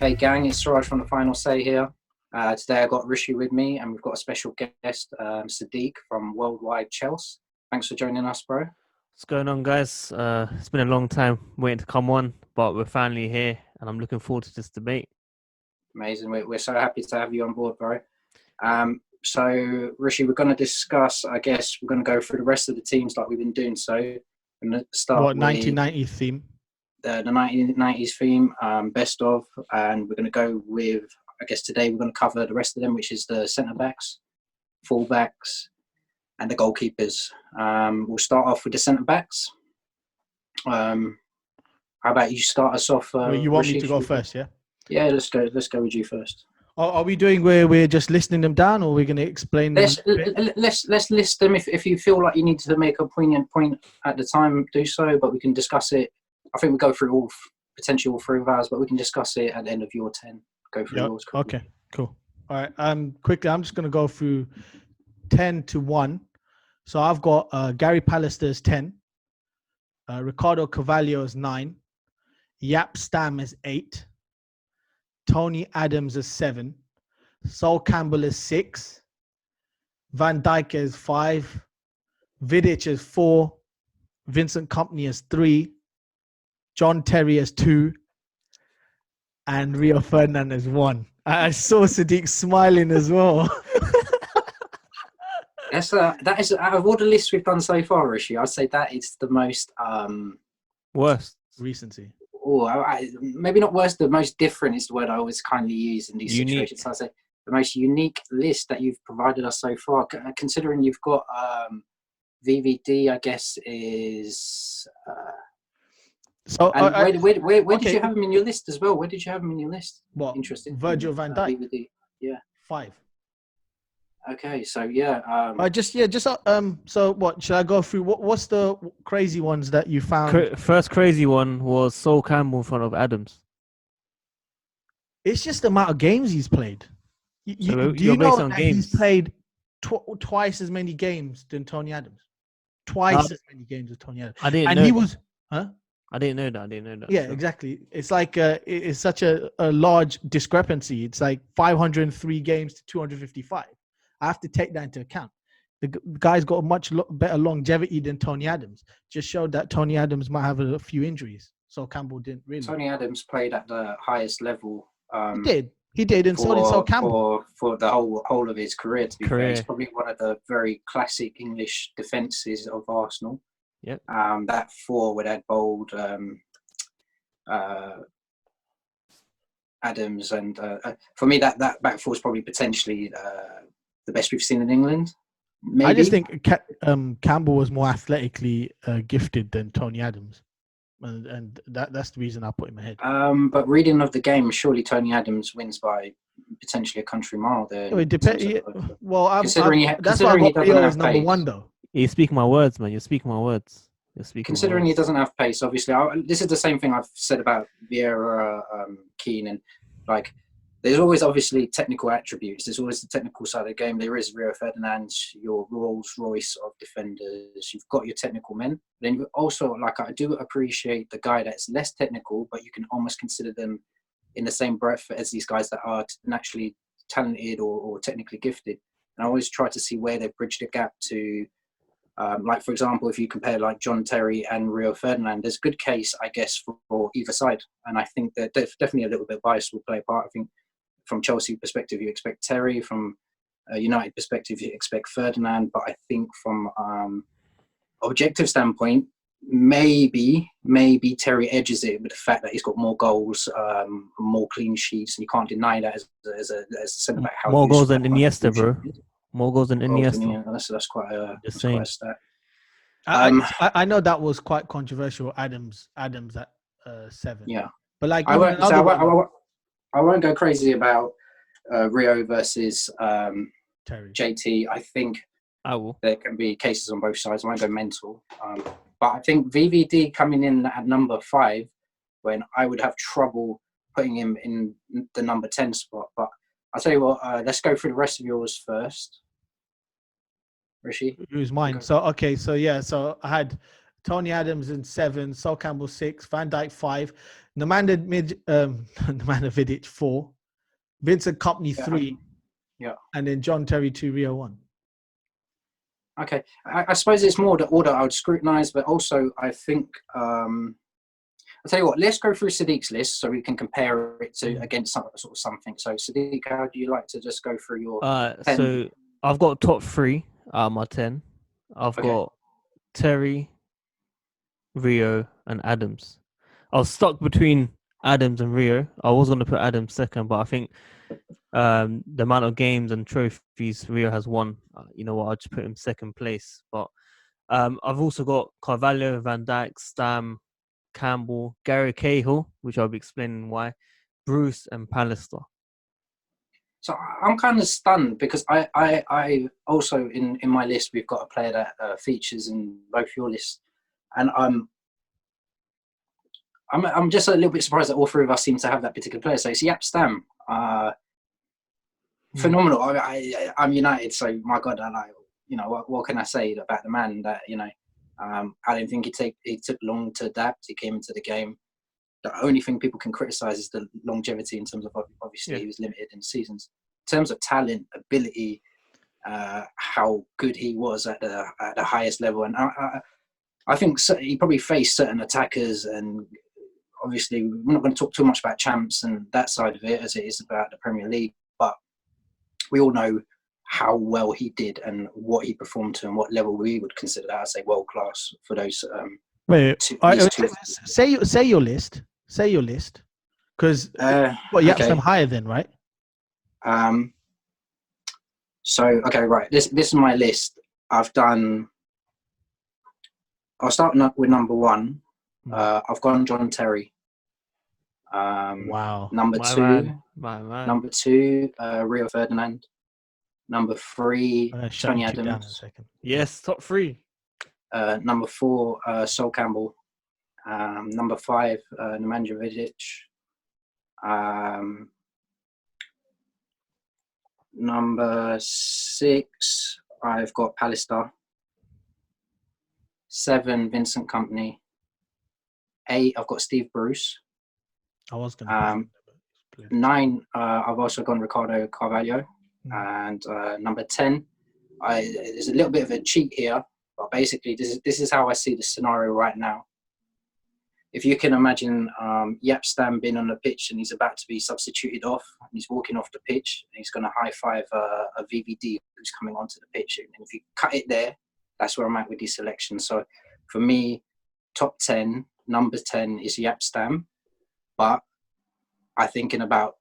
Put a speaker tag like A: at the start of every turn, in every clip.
A: Hey gang, it's Suraj from the Final Say here. Today I got Rishi with me, and we've got a special guest, Sadik from Worldwide Chelsea. Thanks for joining us, bro.
B: What's going on, guys? It's been a long time waiting to come on, but we're finally here, and I'm looking forward to this debate.
A: Amazing. We're so happy to have you on board, bro. So Rishi, we're going to discuss, I guess, we're going to go through the rest of the teams like we've been doing. So we're going to start with
C: 1990s theme?
A: The 1990s theme, best of, and we're going to go with, I guess today we're going to cover the rest of them, which is the centre-backs, full-backs, and the goalkeepers. We'll start off with the centre-backs. How about you start us off?
C: You want me to go first, yeah?
A: Yeah, let's go with you first.
C: Are we doing where we're just listing them down, or are we going to explain them?
A: Let's list them. If you feel like you need to make a poignant point at the time, do so, but we can discuss it. I think we'll go through potentially all three of ours, but we can discuss it at the end of your 10. Go through yours.
C: Okay, cool. All right. Quickly, I'm just going to go through 10 to 1. So I've got Gary Pallister's 10, Ricardo Carvalho's 9, Yap Stam is 8, Tony Adams is 7, Sol Campbell is 6, Van Dijk is 5, Vidic is 4, Vincent Kompany is 3, John Terry is 2, and Rio Ferdinand is 1. I saw Sadik smiling as well.
A: That is out of all the lists we've done so far, Rishi, I'd say that is the most
B: worst
C: recency.
A: Maybe not worst. The most different is the word I always kindly use in these situations. So I'd say the most unique list that you've provided us so far. Considering you've got VVD, I guess is. Where did you have him in your list as well? Where did you have him in your list?
C: What?
A: Interesting.
C: Virgil van Dijk.
A: VVD. Yeah.
C: 5.
A: Okay, so yeah.
C: So what should I go through? What's the crazy ones that you found?
B: First crazy one was Sol Campbell in front of Adams.
C: It's just the amount of games he's played. Do you know that he's played twice as many games than Tony Adams? Twice as many games as Tony Adams.
B: I didn't know that.
C: Yeah, exactly. It's like it's such a large discrepancy. It's like 503 games to 255. I have to take that into account. The guy's got a much better longevity than Tony Adams. Just showed that Tony Adams might have a few injuries. So Campbell didn't really.
A: Tony Adams played at the highest level.
C: He did, and so did Sol Campbell.
A: For the whole of his career, to be fair. He's probably one of the very classic English defences of Arsenal.
B: Yep.
A: That 4 with Ed Bold, Adams, and for me that back 4 is probably potentially the best we've seen in England. Maybe.
C: I just think Campbell was more athletically gifted than Tony Adams, and that's the reason I put him ahead.
A: But reading of the game, surely Tony Adams wins by potentially a country mile there.
C: It depends.
A: Considering
C: that's why I got Rio as number 1 though.
B: You're speaking my words, man. You're speaking my words.
A: Considering he doesn't have pace, obviously, this is the same thing I've said about Vieira, Keane, and like. There's always obviously technical attributes. There's always the technical side of the game. There is Rio Ferdinand, your Rolls Royce of defenders. You've got your technical men. Then you also, I do appreciate the guy that's less technical, but you can almost consider them in the same breath as these guys that are naturally talented or technically gifted. And I always try to see where they've bridged the gap to, for example, if you compare like John Terry and Rio Ferdinand, there's a good case, I guess, for either side. And I think that definitely a little bit of bias will play a part. I think from Chelsea perspective, you expect Terry. From a United perspective, you expect Ferdinand. But I think from objective standpoint, maybe Terry edges it with the fact that he's got more goals, more clean sheets, and you can't deny that as a centre back.
B: More goals than Iniesta, bro. More goals than Iniesta.
A: That's quite a stat.
C: I know that was quite controversial. Adams at 7.
A: Yeah,
C: but like
A: I won't go crazy about Rio versus
C: Terry.
A: JT. I think
B: I will.
A: There can be cases on both sides. I won't go mental. But I think VVD coming in at number 5, when I would have trouble putting him in the number 10 spot. But I'll tell you what, let's go through the rest of yours first. Rishi?
C: It was mine. Okay. So I had Tony Adams in 7, Sol Campbell 6, Van Dijk 5, Nemanja Vidic 4, Vincent Kompany 3,
A: Yeah.
C: and then John Terry 2, Rio 1.
A: Okay, I suppose it's more the order I would scrutinise, but also I think I'll tell you what. Let's go through Sadiq's list so we can compare it to against something. So Sadiq, how do you like to just go through your 10?
B: So I've got top 3 out of my 10. I've got Terry, Rio, and Adams. I was stuck between Adams and Rio. I was going to put Adams second, but I think the amount of games and trophies Rio has won, you know what, I'll just put him second place. But I've also got Carvalho, Van Dijk, Stam, Campbell, Gary Cahill, which I'll be explaining why, Bruce, and Pallister.
A: So I'm kind of stunned because I also in my list we've got a player that features in both your lists, and I'm just a little bit surprised that all three of us seem to have that particular player. So it's Yap Stam, phenomenal. I'm United, so my God, what can I say about the man that I don't think he took long to adapt. He came into the game. The only thing people can criticise is the longevity in terms of obviously he was limited in seasons. In terms of talent, ability, how good he was at the highest level, and I think he probably faced certain attackers, and obviously we're not going to talk too much about champs and that side of it as it is about the Premier League, but we all know how well he did and what he performed to and what level we would consider that, I'd say, world class for those.
C: Say your list. Say your list, because Yap's them higher then, right?
A: So okay, right. This is my list. I'll start with number 1. I've gone John Terry.
C: Wow.
A: Number
B: My
A: 2, Rio Ferdinand. Number 3, Tony Adams.
B: Yes, top 3.
A: Number 4, Sol Campbell. Number 5, Nemanja Vidic. Number 6, I've got Pallister. 7, Vincent Kompany. 8, I've got Steve Bruce.
C: I was going to
A: 9, I've also gone Ricardo Carvalho. And number 10, there's a little bit of a cheat here, but basically this is how I see the scenario right now. If you can imagine Yap Stam being on the pitch and he's about to be substituted off, and he's walking off the pitch and he's going to high five a VVD who's coming onto the pitch. And if you cut it there, that's where I'm at with these selections. So for me, top 10, number 10 is Yap Stam. But I think in about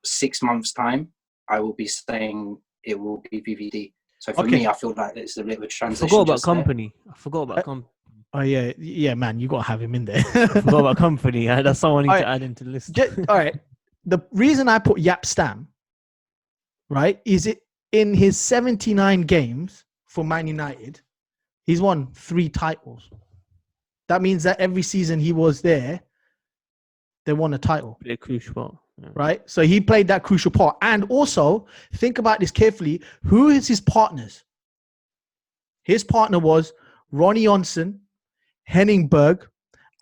A: 6 months' time, I will be saying it will be VVD. So for me, I feel like it's a bit of a transition.
B: I forgot about Company. Oh
C: yeah, man, you got to have him in there.
B: I forgot about Company. That's someone I need to add into the list.
C: All right. The reason I put Yap Stam, right, is it in his 79 games for Man United, he's won 3 titles. That means that every season he was there, they won a title.
B: A crucial part. Yeah.
C: Right? So he played that crucial part. And also, think about this carefully. Who is his partners? His partner was Ronnie Johnson, Henning Berg,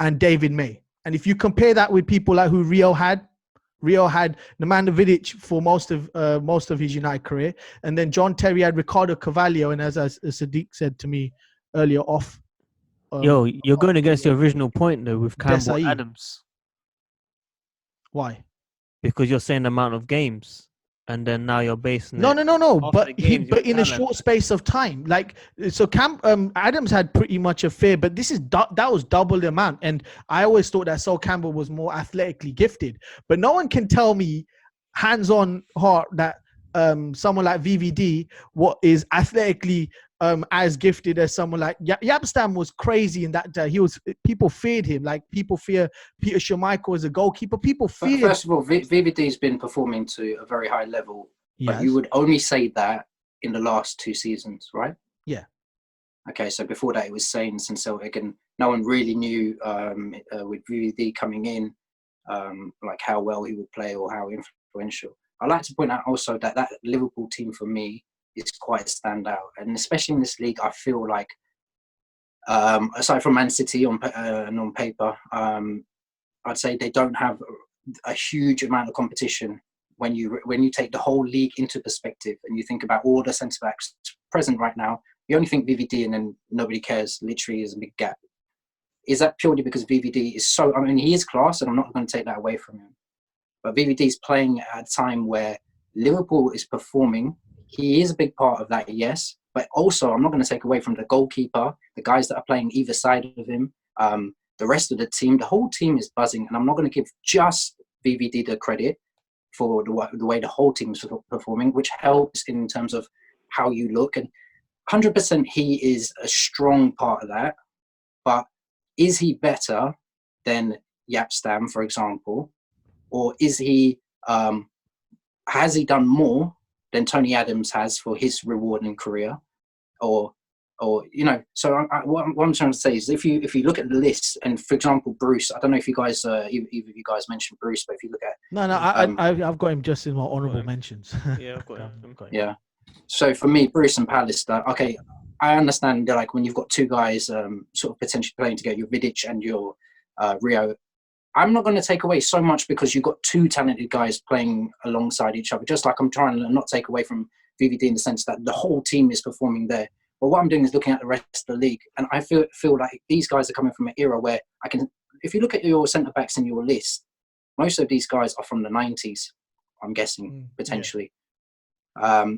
C: and David May. And if you compare that with people like who Rio had Nemanja Vidic for most of his United career, and then John Terry had Ricardo Carvalho, and as Sadiq said to me earlier off.
B: You're going against your original point though with Campbell
C: Desai.
B: Adams.
C: Why?
B: Because you're saying the amount of games, and then now you're basing
C: no. But in a
B: talent.
C: short space of time, like so, Adams had pretty much a fair, but that was double the amount. And I always thought that Sol Campbell was more athletically gifted, but no one can tell me, hands on heart, that someone like VVD is athletically as gifted as someone like Yap Stam was crazy in that day. People feared him, like people fear Peter Schmeichel as a goalkeeper. People feared.
A: First of all, VVD's been performing to a very high level, but you would only say that in the last 2 seasons, right?
C: Yeah.
A: Okay, so before that, it was Saints and Celtic, and no one really knew with VVD coming in, like how well he would play or how influential. I like to point out also that Liverpool team for me is quite a standout, and especially in this league, I feel like aside from Man City and on paper, I'd say they don't have a huge amount of competition when you take the whole league into perspective and you think about all the centre backs present right now. You only think VVD and then nobody cares. Literally, is a big gap. Is that purely because VVD is so? I mean, he is class, and I'm not going to take that away from him. But VVD is playing at a time where Liverpool is performing. He is a big part of that, yes. But also, I'm not going to take away from the goalkeeper, the guys that are playing either side of him, the rest of the team. The whole team is buzzing, and I'm not going to give just VVD the credit for the way the whole team is performing, which helps in terms of how you look. And 100% he is a strong part of that. But is he better than Yapstam, for example? Or is he has he done more than Tony Adams has for his rewarding career? Or so what I'm trying to say is if you look at the list, and for example Bruce, I don't know if you guys either of you guys mentioned Bruce, but if you look at
C: I've got him just in my honourable mentions.
B: Yeah, I've got him.
A: Yeah. So for me, Bruce and Pallister, okay, I understand that, like, when you've got two guys sort of potentially playing together, your Vidic and your Rio, I'm not going to take away so much because you've got two talented guys playing alongside each other, just like I'm trying to not take away from VVD in the sense that the whole team is performing there. But what I'm doing is looking at the rest of the league, and I feel like these guys are coming from an era where if you look at your centre-backs in your list, most of these guys are from the 90s, I'm guessing, potentially. Yeah.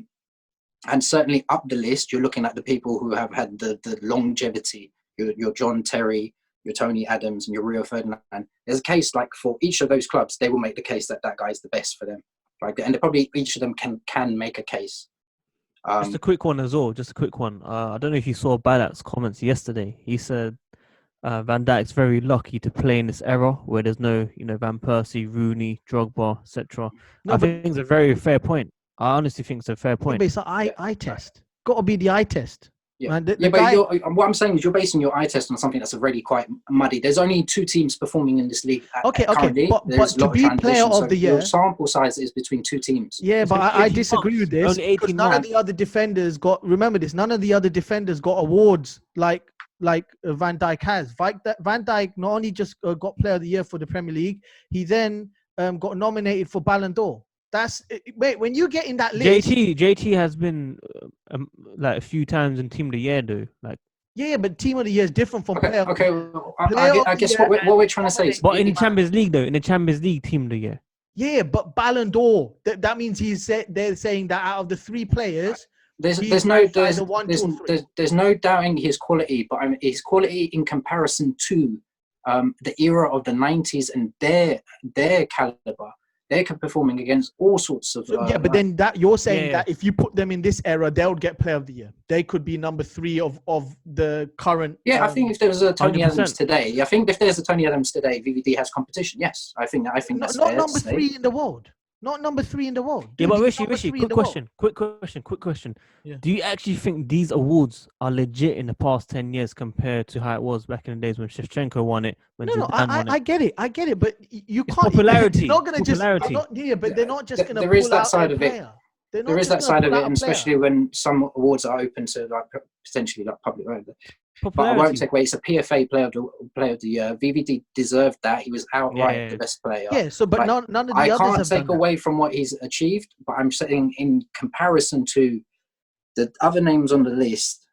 A: And certainly up the list, you're looking at the people who have had the longevity. Your John Terry, your Tony Adams, and your Rio Ferdinand. There's a case like for each of those clubs, they will make the case that guy is the best for them. Like, and probably each of them can make a case.
B: Just a quick one as well. Just a quick one. I don't know if you saw Balak's comments yesterday. He said Van Dijk's very lucky to play in this era where there's no, Van Persie, Rooney, Drogba, etc. I think it's a very fair point. I honestly think it's a fair point.
C: But it's an eye test. Got to be the eye test.
A: Yeah, but what I'm saying is you're basing your eye test on something that's already quite muddy. There's only two teams performing in this league. Currently.
C: But to be player of the year,
A: your sample size is between two teams.
C: Yeah, but I disagree with this because none of the other defenders got. Remember this: none of the other defenders got awards like Van Dijk has. Van Dijk not only just got player of the year for the Premier League, he then got nominated for Ballon d'Or. When you get in that list,
B: JT has been like a few times in Team of the Year, though. Like,
C: yeah, but Team of the Year is different from player.
A: Okay, I guess what we're trying to say is,
B: but in the Champions League, though, in the Champions League Team of the Year.
C: Yeah, but Ballon d'Or. That means they're saying that out of the three players,
A: there's no doubting his quality, but his quality in comparison to the era of the 90s and their caliber. They're performing against all sorts of.
C: But then you're saying that if you put them in this era, they'll get player of the year. They could be number 3 of the current.
A: Yeah, I think if there was a Tony 100%. Adams today, VVD has competition. Yes, I think that's
C: not number 3 in the world. Not number 3 in the world.
B: Yeah, but Rishi, quick question. Yeah. Do you actually think these awards are legit in the past 10 years compared to how it was back in the days when Shevchenko won it?
C: I get it, but you can't.
B: Popularity.
C: They're not going to just. They're not just going to. There is that side of it.
A: There is that side of it, and especially when some awards are open to potentially public. But I won't take away. It's a PFA player of the year. VVD deserved that. He was outright the best player.
C: Yeah. So, but none of the others have done that.
A: I can't take away from what he's achieved, but I'm saying in comparison to the other names on the list,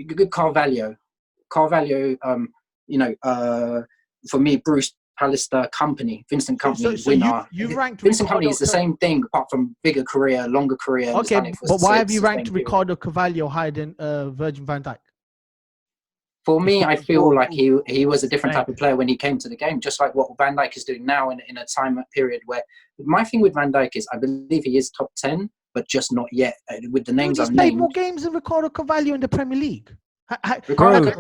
A: good Carvalho, for me, Bruce, Pallister, Vincent Kompany, winner.
C: You ranked
A: Vincent Kompany is the same thing, apart from bigger career, longer career.
C: Okay, but why have you ranked Ricardo Carvalho higher than Virgil van Dijk?
A: For me, I feel like he was a different type of player when he came to the game, just like what Van Dijk is doing now in a time period where my thing with Van Dijk is I believe he is top 10, but just not yet. With the names I've named.
C: He's played more games than Ricardo Carvalho in the Premier League.
A: Ricardo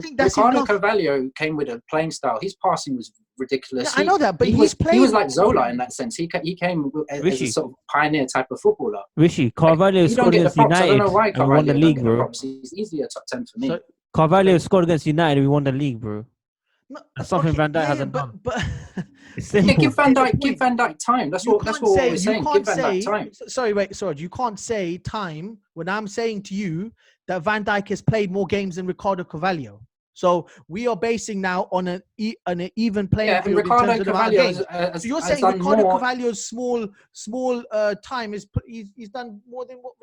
A: Carvalho came with a playing style. His passing was ridiculous.
C: Yeah, I know that, but
A: he was like Zola in that sense. He came as a sort of pioneer type of footballer.
B: Rishi, Carvalho scored against United and won the league, bro.
A: He's easier top 10 for me.
B: So, Carvalho scored against United and we won the league, bro. That's something Van Dijk hasn't done.
C: But
A: give Van Dijk time. That's what we're saying. Give Van Dijk time.
C: Sorry, you can't say time when I'm saying to you that Van Dijk has played more games than Ricardo Carvalho. So we are basing now on an even playing field in
A: Ricardo
C: terms of the amount of
A: Carvalho
C: games. So you're
A: has
C: saying
A: done
C: Ricardo
A: more.
C: Carvalho's small time he's done more than what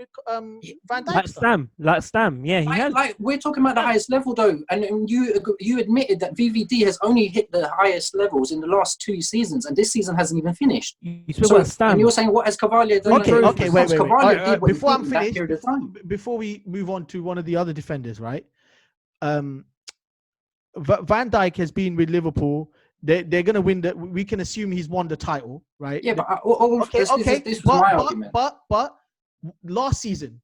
C: Van Dijk's done.
B: Like Stam, yeah, he has.
A: Like we're talking about the highest level though, and you admitted that VVD has only hit the highest levels in the last 2 seasons, and this season hasn't even finished.
B: You spoke about Stam.
A: And you're saying what has Carvalho done?
C: Okay, wait.
A: Carvalho did what
C: Before
A: he
C: I'm
A: did in that
C: finished,
A: period of time.
C: before we move on to one of the other defenders, right? Van Dijk has been with Liverpool. They're going to win that. We can assume he's won the title, right?
A: Yeah, but this was my argument.
C: But last season,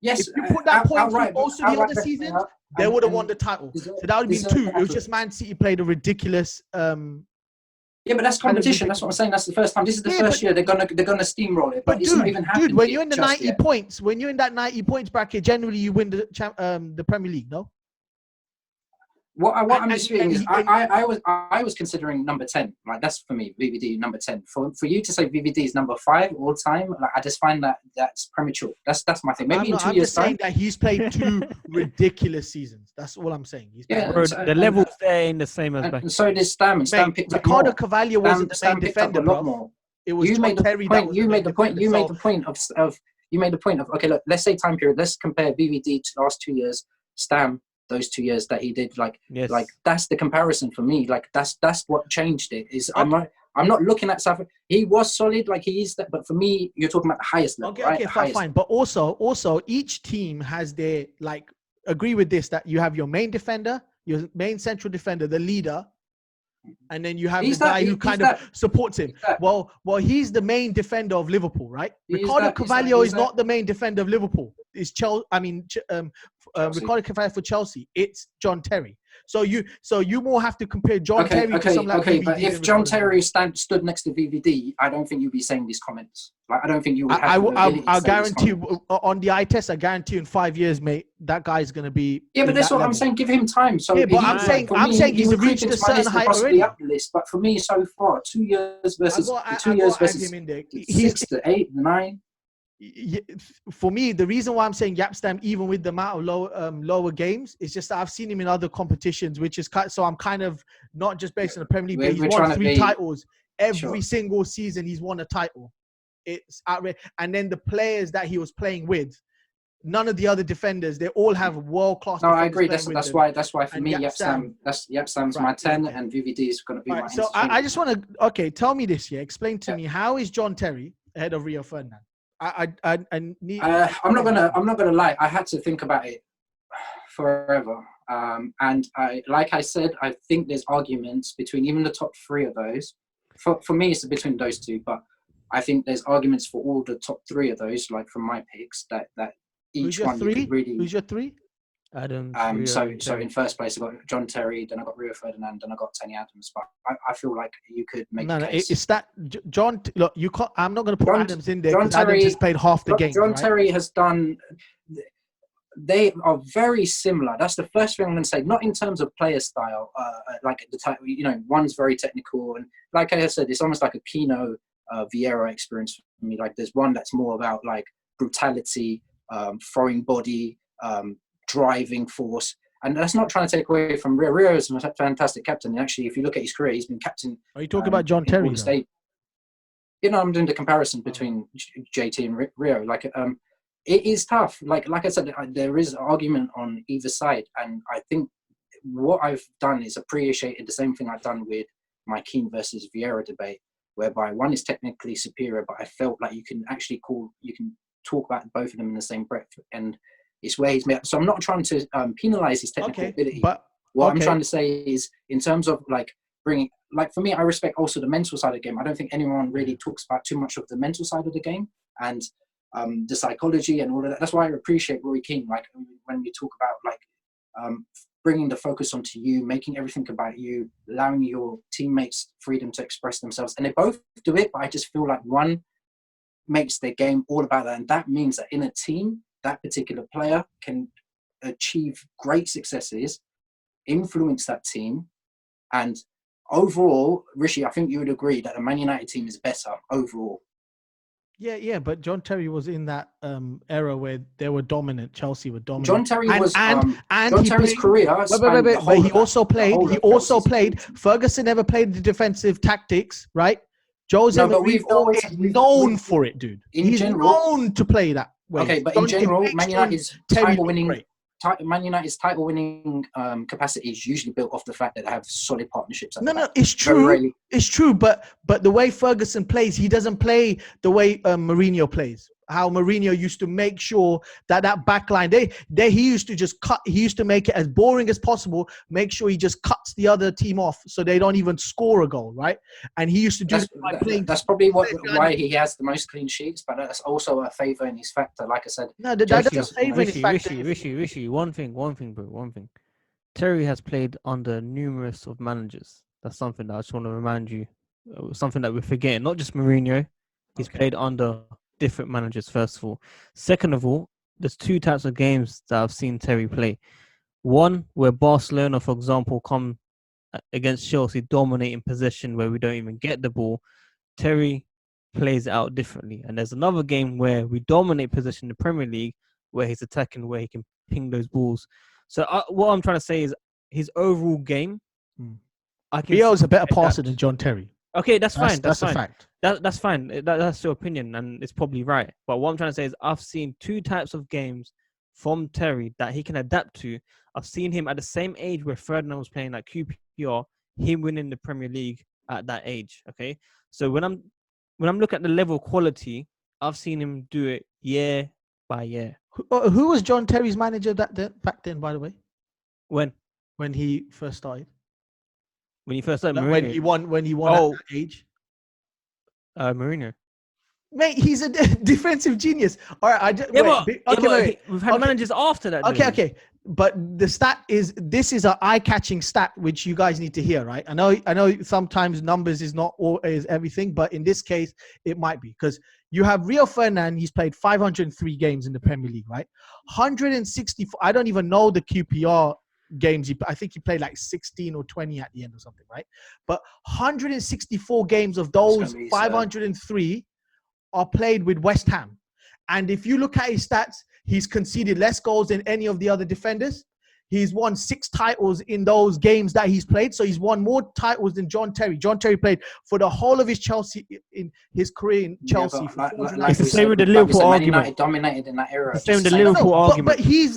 A: yes,
C: if you put that point through most of the other
A: outright
C: seasons, they would have won the title. So that would have been 2. It was just Man City played a ridiculous.
A: Yeah, but that's competition. That's what I'm saying. That's the first time. This is the first year they're gonna steamroll it. But it's not even happened.
C: Dude, when you're in the 90 points, when you're in that 90 points bracket, generally you win the Premier League, no?
A: What I'm saying is, I was considering number 10. Like that's for me, VVD number 10. For you to say VVD is number 5 all time, like I just find that's premature. That's my thing. Maybe in 2 years' time.
C: I'm just saying that he's played 2 ridiculous seasons. That's all I'm saying.
B: The levels there ain't the same as back.
A: And so did Stam. And Stam picked up more.
C: Ricardo Carvalho wasn't the main defender,
A: a lot more.
C: It was John Terry that was
A: you made the point. You made the point of okay. Look, let's say time period. Let's compare VVD to the last 2 years. Stam. Those 2 years that he did, like that's the comparison for me. Like that's what changed it. Is okay. I'm not looking at South. He was solid, like he is that. But for me, you're talking about the highest level.
C: Okay, fine. But also, each team has their agree with this that you have your main defender, your main central defender, the leader, and then you have the guy who kind of supports him. Well, he's the main defender of Liverpool, right? Ricardo Carvalho is not the main defender of Liverpool. It's Chelsea. Ricardo Carvalho for Chelsea. It's John Terry. So you more have to compare John Terry to someone like VVD.
A: But if John Terry stood next to VVD, I don't think you'd be saying these comments. Like I don't think you would.
C: I'll guarantee you on the eye test. I guarantee you in 5 years, mate, that guy's gonna be.
A: Yeah, but that's what I'm saying. Give him time. So
C: yeah, but I'm saying he's reached a certain height already.
A: Up the list, but for me, so far, 2 years versus 2 years versus 6 to 8, 9.
C: For me, the reason why I'm saying Yapstam, even with the amount of lower games, is just that I've seen him in other competitions, which is so I'm kind of not just based on the Premier League, but he's won 3 titles every single season. He's won a title. It's outrageous. And then the players that he was playing with, none of the other defenders, they all have world class.
A: No, I agree. That's why for me, Yapstam's my 10, and VVD is going to be my.
C: So I just want to tell me this. Yeah, explain to me how is John Terry ahead of Rio Ferdinand? I need.
A: I'm not gonna lie. I had to think about it forever. And like I said, I think there's arguments between even the top 3 of those. For me, it's between those 2, but I think there's arguments for all the top 3 of those. Like from my picks, that each one you could really.
C: Who's your 3?
B: Adams.
A: So in first place I got John Terry, then I got Rio Ferdinand, then I got Tony Adams. But I feel like you could make a case.
C: It's that John. Look, you can't. I'm not going to put Adams in there because Adams has played half the game.
A: John Terry has done. They are very similar. That's the first thing I'm going to say. Not in terms of player style, like the type. One's very technical, and like I said, it's almost like a Pino Vieira experience for me. Like there's one that's more about like brutality, throwing body. Driving force, and that's not trying to take away from Rio. Rio is a fantastic captain. And actually, if you look at his career, he's been captain.
C: Are you talking about John Terry?
A: I'm doing the comparison between JT and Rio. Like, it is tough. Like I said, there is argument on either side, and I think what I've done is appreciated the same thing I've done with my Keane versus Vieira debate, whereby one is technically superior, but I felt like you can talk about both of them in the same breath and. It's where he's made. So I'm not trying to penalize his technical ability. But what I'm trying to say is, in terms of like bringing, like for me, I respect also the mental side of the game. I don't think anyone really talks about too much of the mental side of the game and the psychology and all of that. That's why I appreciate Rory Keane. Like when we talk about like bringing the focus onto you, making everything about you, allowing your teammates freedom to express themselves, and they both do it. But I just feel like one makes their game all about that, and that means that in a team. That particular player can achieve great successes, influence that team, and overall, Rishi, I think you would agree that the Man United team is better overall.
C: Yeah, but John Terry was in that era where they were dominant. Chelsea were dominant.
A: John Terry
C: and,
A: was
C: and
A: John
C: he
A: Terry's
C: played,
A: career
C: but
A: spanned the whole
C: he
A: of
C: also
A: that, the
C: played.
A: whole
C: He
A: of
C: also
A: Chelsea's
C: played.
A: career.
C: Ferguson never played the defensive tactics, right? Jose
A: No, but we've
C: Mourinho
A: always
C: is known for it, dude.
A: in
C: He's
A: general.
C: known to play that way.
A: Okay, but in general, Man United's Man United's title-winning capacity is usually built off the fact that they have solid partnerships. At the back.
C: It's true. It's true, but the way Ferguson plays, he doesn't play the way Mourinho plays. How Mourinho used to make sure that back line, he used to just cut. He used to make it as boring as possible. Make sure he just cuts the other team off so they don't even score a goal, right? And he used to do by playing.
A: That's probably why he has the most clean sheets, but that's also a favour in his factor. Like I said,
C: no, that's a favour in his factor.
B: Rishi, one thing, bro, one thing. Terry has played under numerous of managers. That's something that I just want to remind you. Something that we're forgetting. Not just Mourinho. He's played under different managers, first of all. Second of all, there's two types of games that I've seen Terry play. One, where Barcelona, for example, come against Chelsea, dominating possession where we don't even get the ball. Terry plays it out differently. And there's another game where we dominate possession in the Premier League, where he's attacking, where he can ping those balls. So what I'm trying to say is his overall game.
C: Bio's a better passer than John Terry.
B: Okay, that's fine.
C: That's a fact.
B: That's fine. That's your opinion, and it's probably right. But what I'm trying to say is I've seen two types of games from Terry that he can adapt to. I've seen him at the same age where Ferdinand was playing at QPR, him winning the Premier League at that age. Okay, so when I'm looking at the level of quality, I've seen him do it year by year.
C: Who was John Terry's manager back then, by the way? When he first started.
B: When he first started,
C: when he won at that age.
B: Mourinho.
C: Mate, he's a defensive genius. All right,
B: we've had managers after that.
C: Okay. But the stat is, this is an eye-catching stat which you guys need to hear, right? I know sometimes numbers is not always everything, but in this case it might be, because you have Rio Ferdinand. He's played 503 games in the Premier League, right? 164. I don't even know the QPR games. I think he played like 16 or 20 at the end or something, right? But 164 games of those 503 are played with West Ham. And if you look at his stats, he's conceded less goals than any of the other defenders. He's won 6 titles in those games that he's played. So he's won more titles than John Terry. John Terry played for the whole of his career in Chelsea.
B: It's the same with the Liverpool argument.
A: United dominated in that era.
B: It's the same with the Liverpool argument.
C: But he's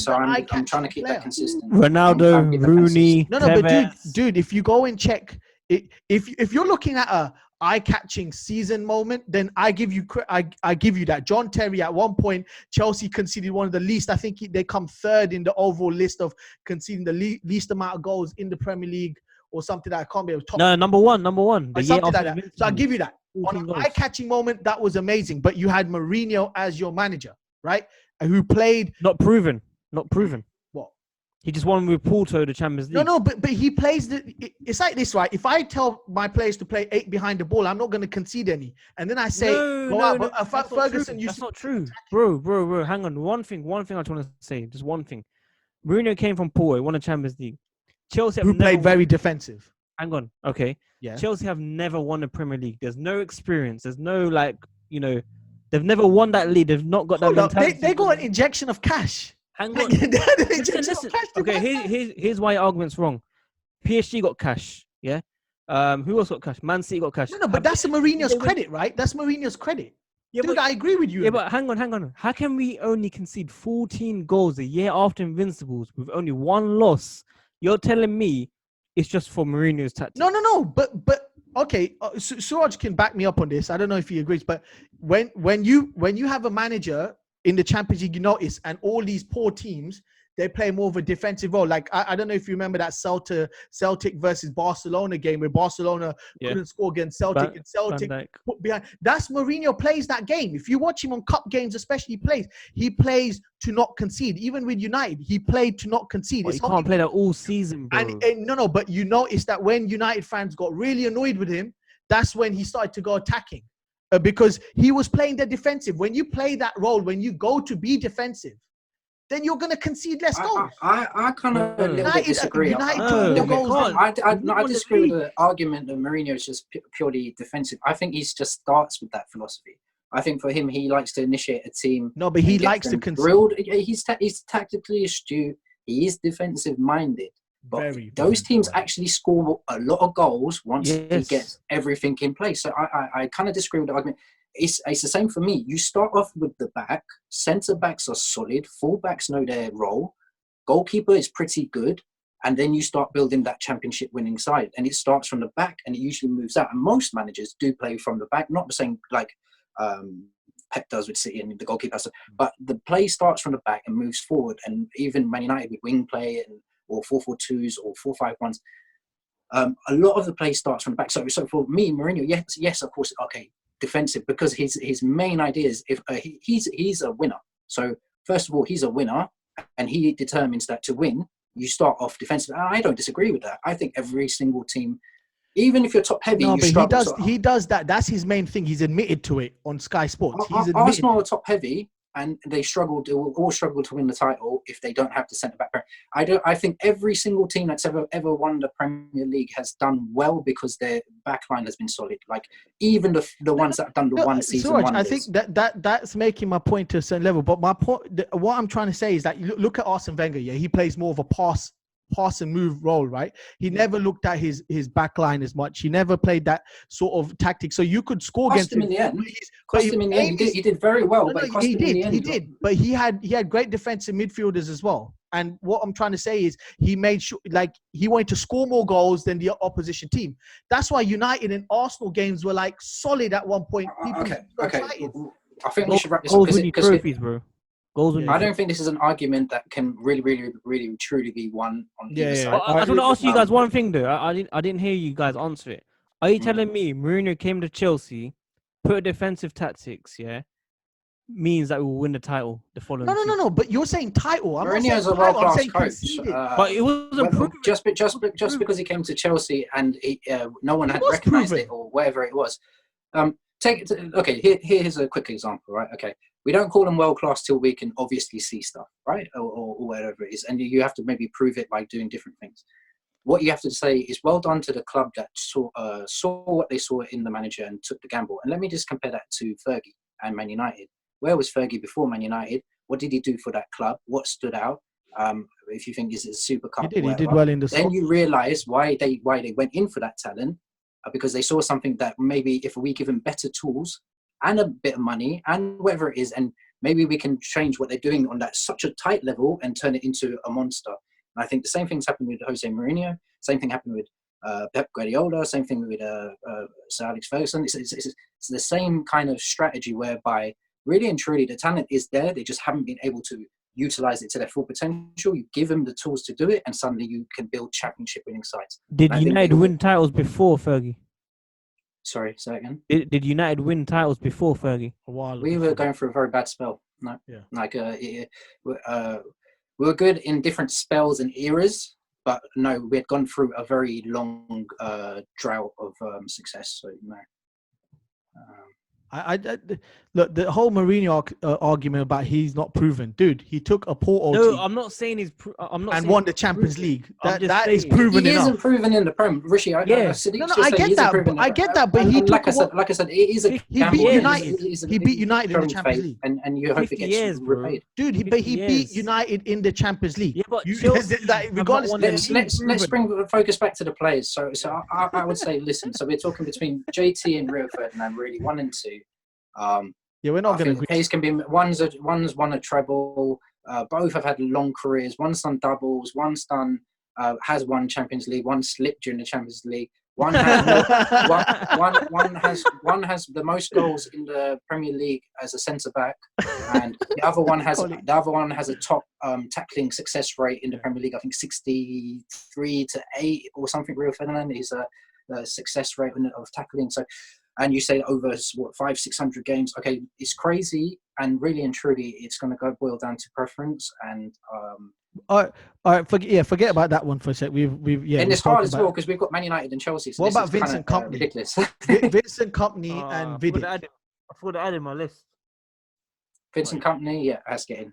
A: so I'm trying to keep that consistent.
B: Ronaldo, Rooney.
C: No, but dude, if you go and check, if you're looking at a eye-catching season moment, then I give you that. John Terry, at one point, Chelsea conceded one of the least. I think they come third in the overall list of conceding the least amount of goals in the Premier League, or something that I can't be able to top.
B: No, number one.
C: Something like that. So I'll give you that. On an eye-catching moment, that was amazing. But you had Mourinho as your manager, right? Who played...
B: Not proven.
C: What?
B: He just won with Porto the Champions League.
C: No, but he plays it's like this, right? If I tell my players to play 8 behind the ball, I'm not going to concede any. And then I say, Ferguson,
B: that's not true. Bro. Hang on. One thing I just want to say. Just one thing. Mourinho came from Porto, won the Champions League. Chelsea
C: who played very defensive.
B: Hang on. Okay. Yeah. Chelsea have never won the Premier League. There's no experience. There's no, they've never won that league. They've not got that mentality.
C: They got an injection of cash.
B: Hang on. Listen. Okay, here's why your argument's wrong. PSG got cash, yeah? Who else got cash? Man City got cash.
C: No, but that's Mourinho's credit, right? That's Mourinho's credit. Yeah, dude, I agree with you.
B: Yeah, but hang on. How can we only concede 14 goals a year after Invincibles with only 1 loss? You're telling me it's just for Mourinho's tactics?
C: No. But okay, Suraj can back me up on this. I don't know if he agrees, but when you have a manager in the Champions League, you notice, and all these poor teams, they play more of a defensive role. Like, I don't know if you remember that Celtic versus Barcelona game where Barcelona couldn't score against Celtic, and Celtic put behind. That's Mourinho plays that game. If you watch him on cup games, especially, he plays to not concede. Even with United, he played to not concede.
B: He can't play that all season, bro.
C: And no, but you notice that when United fans got really annoyed with him, that's when he started to go attacking. Because he was playing the defensive. When you play that role, when you go to be defensive, then you're going to concede less goals.
A: I kind of a little bit disagree. I disagree with the argument that Mourinho is just purely defensive. I think he just starts with that philosophy. I think for him, he likes to initiate a team.
C: No, but he likes to concede.
A: He's tactically astute. He is defensive minded. But those teams actually score a lot of goals once he gets everything in place. So I kind of disagree with the argument. It's the same for me. You start off with the back. Centre backs are solid. Full backs know their role. Goalkeeper is pretty good. And then you start building that championship winning side. And it starts from the back and it usually moves out. And most managers do play from the back. Not saying like Pep does with City and the goalkeeper. But the play starts from the back and moves forward. And even Man United with wing play or 4-4-2s or 4-5-1s. A lot of the play starts from the back. So for me, Mourinho, yes, of course, okay, defensive, because his main idea is he's a winner. So first of all, he's a winner, and he determines that to win, you start off defensive. And I don't disagree with that. I think every single team, even if you're top heavy,
C: he does that. That's his main thing. He's admitted to it on Sky Sports.
A: Arsenal are top heavy. And they will all struggle to win the title if they don't have the centre back pair. I think every single team that's ever won the Premier League has done well because their back line has been solid. Like even the ones that have done the one season
C: Suraj,
A: wonders.
C: I think that's making my point to a certain level. But my point, what I'm trying to say is that you look at Arsene Wenger. Yeah, he plays more of a pass and move role, right? He never looked at his back line as much. He never played that sort of tactic. So you could score against him
A: in the end. He did very well, but he did.
C: But he had great defensive midfielders as well. And what I'm trying to say is he made sure, like, he wanted to score more goals than the opposition team. That's why United and Arsenal games were like solid at one point.
A: Okay. I think we should wrap this
B: up
A: because
B: trophies, bro.
A: I don't think this is an argument that can really, truly be won on either side.
B: I just want to ask you guys one thing, though. I didn't hear you guys answer it. Are you telling me Mourinho came to Chelsea, put defensive tactics, means that we will win the title the following season?
C: No. But you're saying title.
A: Mourinho is a world-class coach.
B: But it wasn't proven.
A: Just because he came to Chelsea and no one had recognised it or whatever it was. Here's a quick example, right? Okay. We don't call them world-class till we can obviously see stuff, right? Or whatever it is. And you have to maybe prove it by doing different things. What you have to say is well done to the club that saw what they saw in the manager and took the gamble. And let me just compare that to Fergie and Man United. Where was Fergie before Man United? What did he do for that club? What stood out? If you think this is a Super Cup,
C: he did well in the.
A: Then you realise why they went in for that talent, because they saw something that maybe if we give them better tools and a bit of money and whatever it is, and maybe we can change what they're doing on that such a tight level and turn it into a monster. And I think the same thing's happened with Jose Mourinho. Same thing happened with Pep Guardiola. Same thing with Sir Alex Ferguson. It's the same kind of strategy whereby really and truly the talent is there. They just haven't been able to utilize it to their full potential. You give them the tools to do it, and suddenly you can build championship winning sides.
B: Did United win titles before Fergie?
A: Sorry, say that again.
B: Did United win titles before Fergie?
A: We were going through a very bad spell. No, we were good in different spells and eras, but no, we had gone through a very long drought of success. So no.
C: Look, the whole Mourinho argument about he's not proven, dude. He took a Porto team.
B: No, I'm not saying he's.
C: And won the Champions League. That is proven enough.
A: He isn't proven in the Prem, Rishi. I get
C: that. But he took.
A: Like I said, it is a.
C: He beat United. He beat United in the Champions League,
A: and you hope it gets repaid.
C: Dude, he beat United in the Champions League.
B: Yeah, but
C: regardless.
A: Let's bring the focus back to the players. So I would say, listen. So we're talking between JT and Rio Ferdinand, really 1 and 2.
C: We're not going to agree.
A: Case can be one's won a treble. Both have had long careers. One's done doubles. One's done has won Champions League. One slipped during the Champions League. One has the most goals in the Premier League as a centre back, and the other one has a top tackling success rate in the Premier League. I think 63-8 or something. Rio Ferdinand is a success rate of tackling. So. And you say over 500-600 games, okay, it's crazy, and really and truly, it's going to boil down to preference. And
C: all right, forget about that one for a sec. And
A: it's hard as well because we've got Man United and Chelsea. So
C: what about Vincent Kompany?
A: Ridiculous.
C: Vincent Kompany and Vidic.
B: I thought I added my list.
A: Vincent Kompany, has to get in.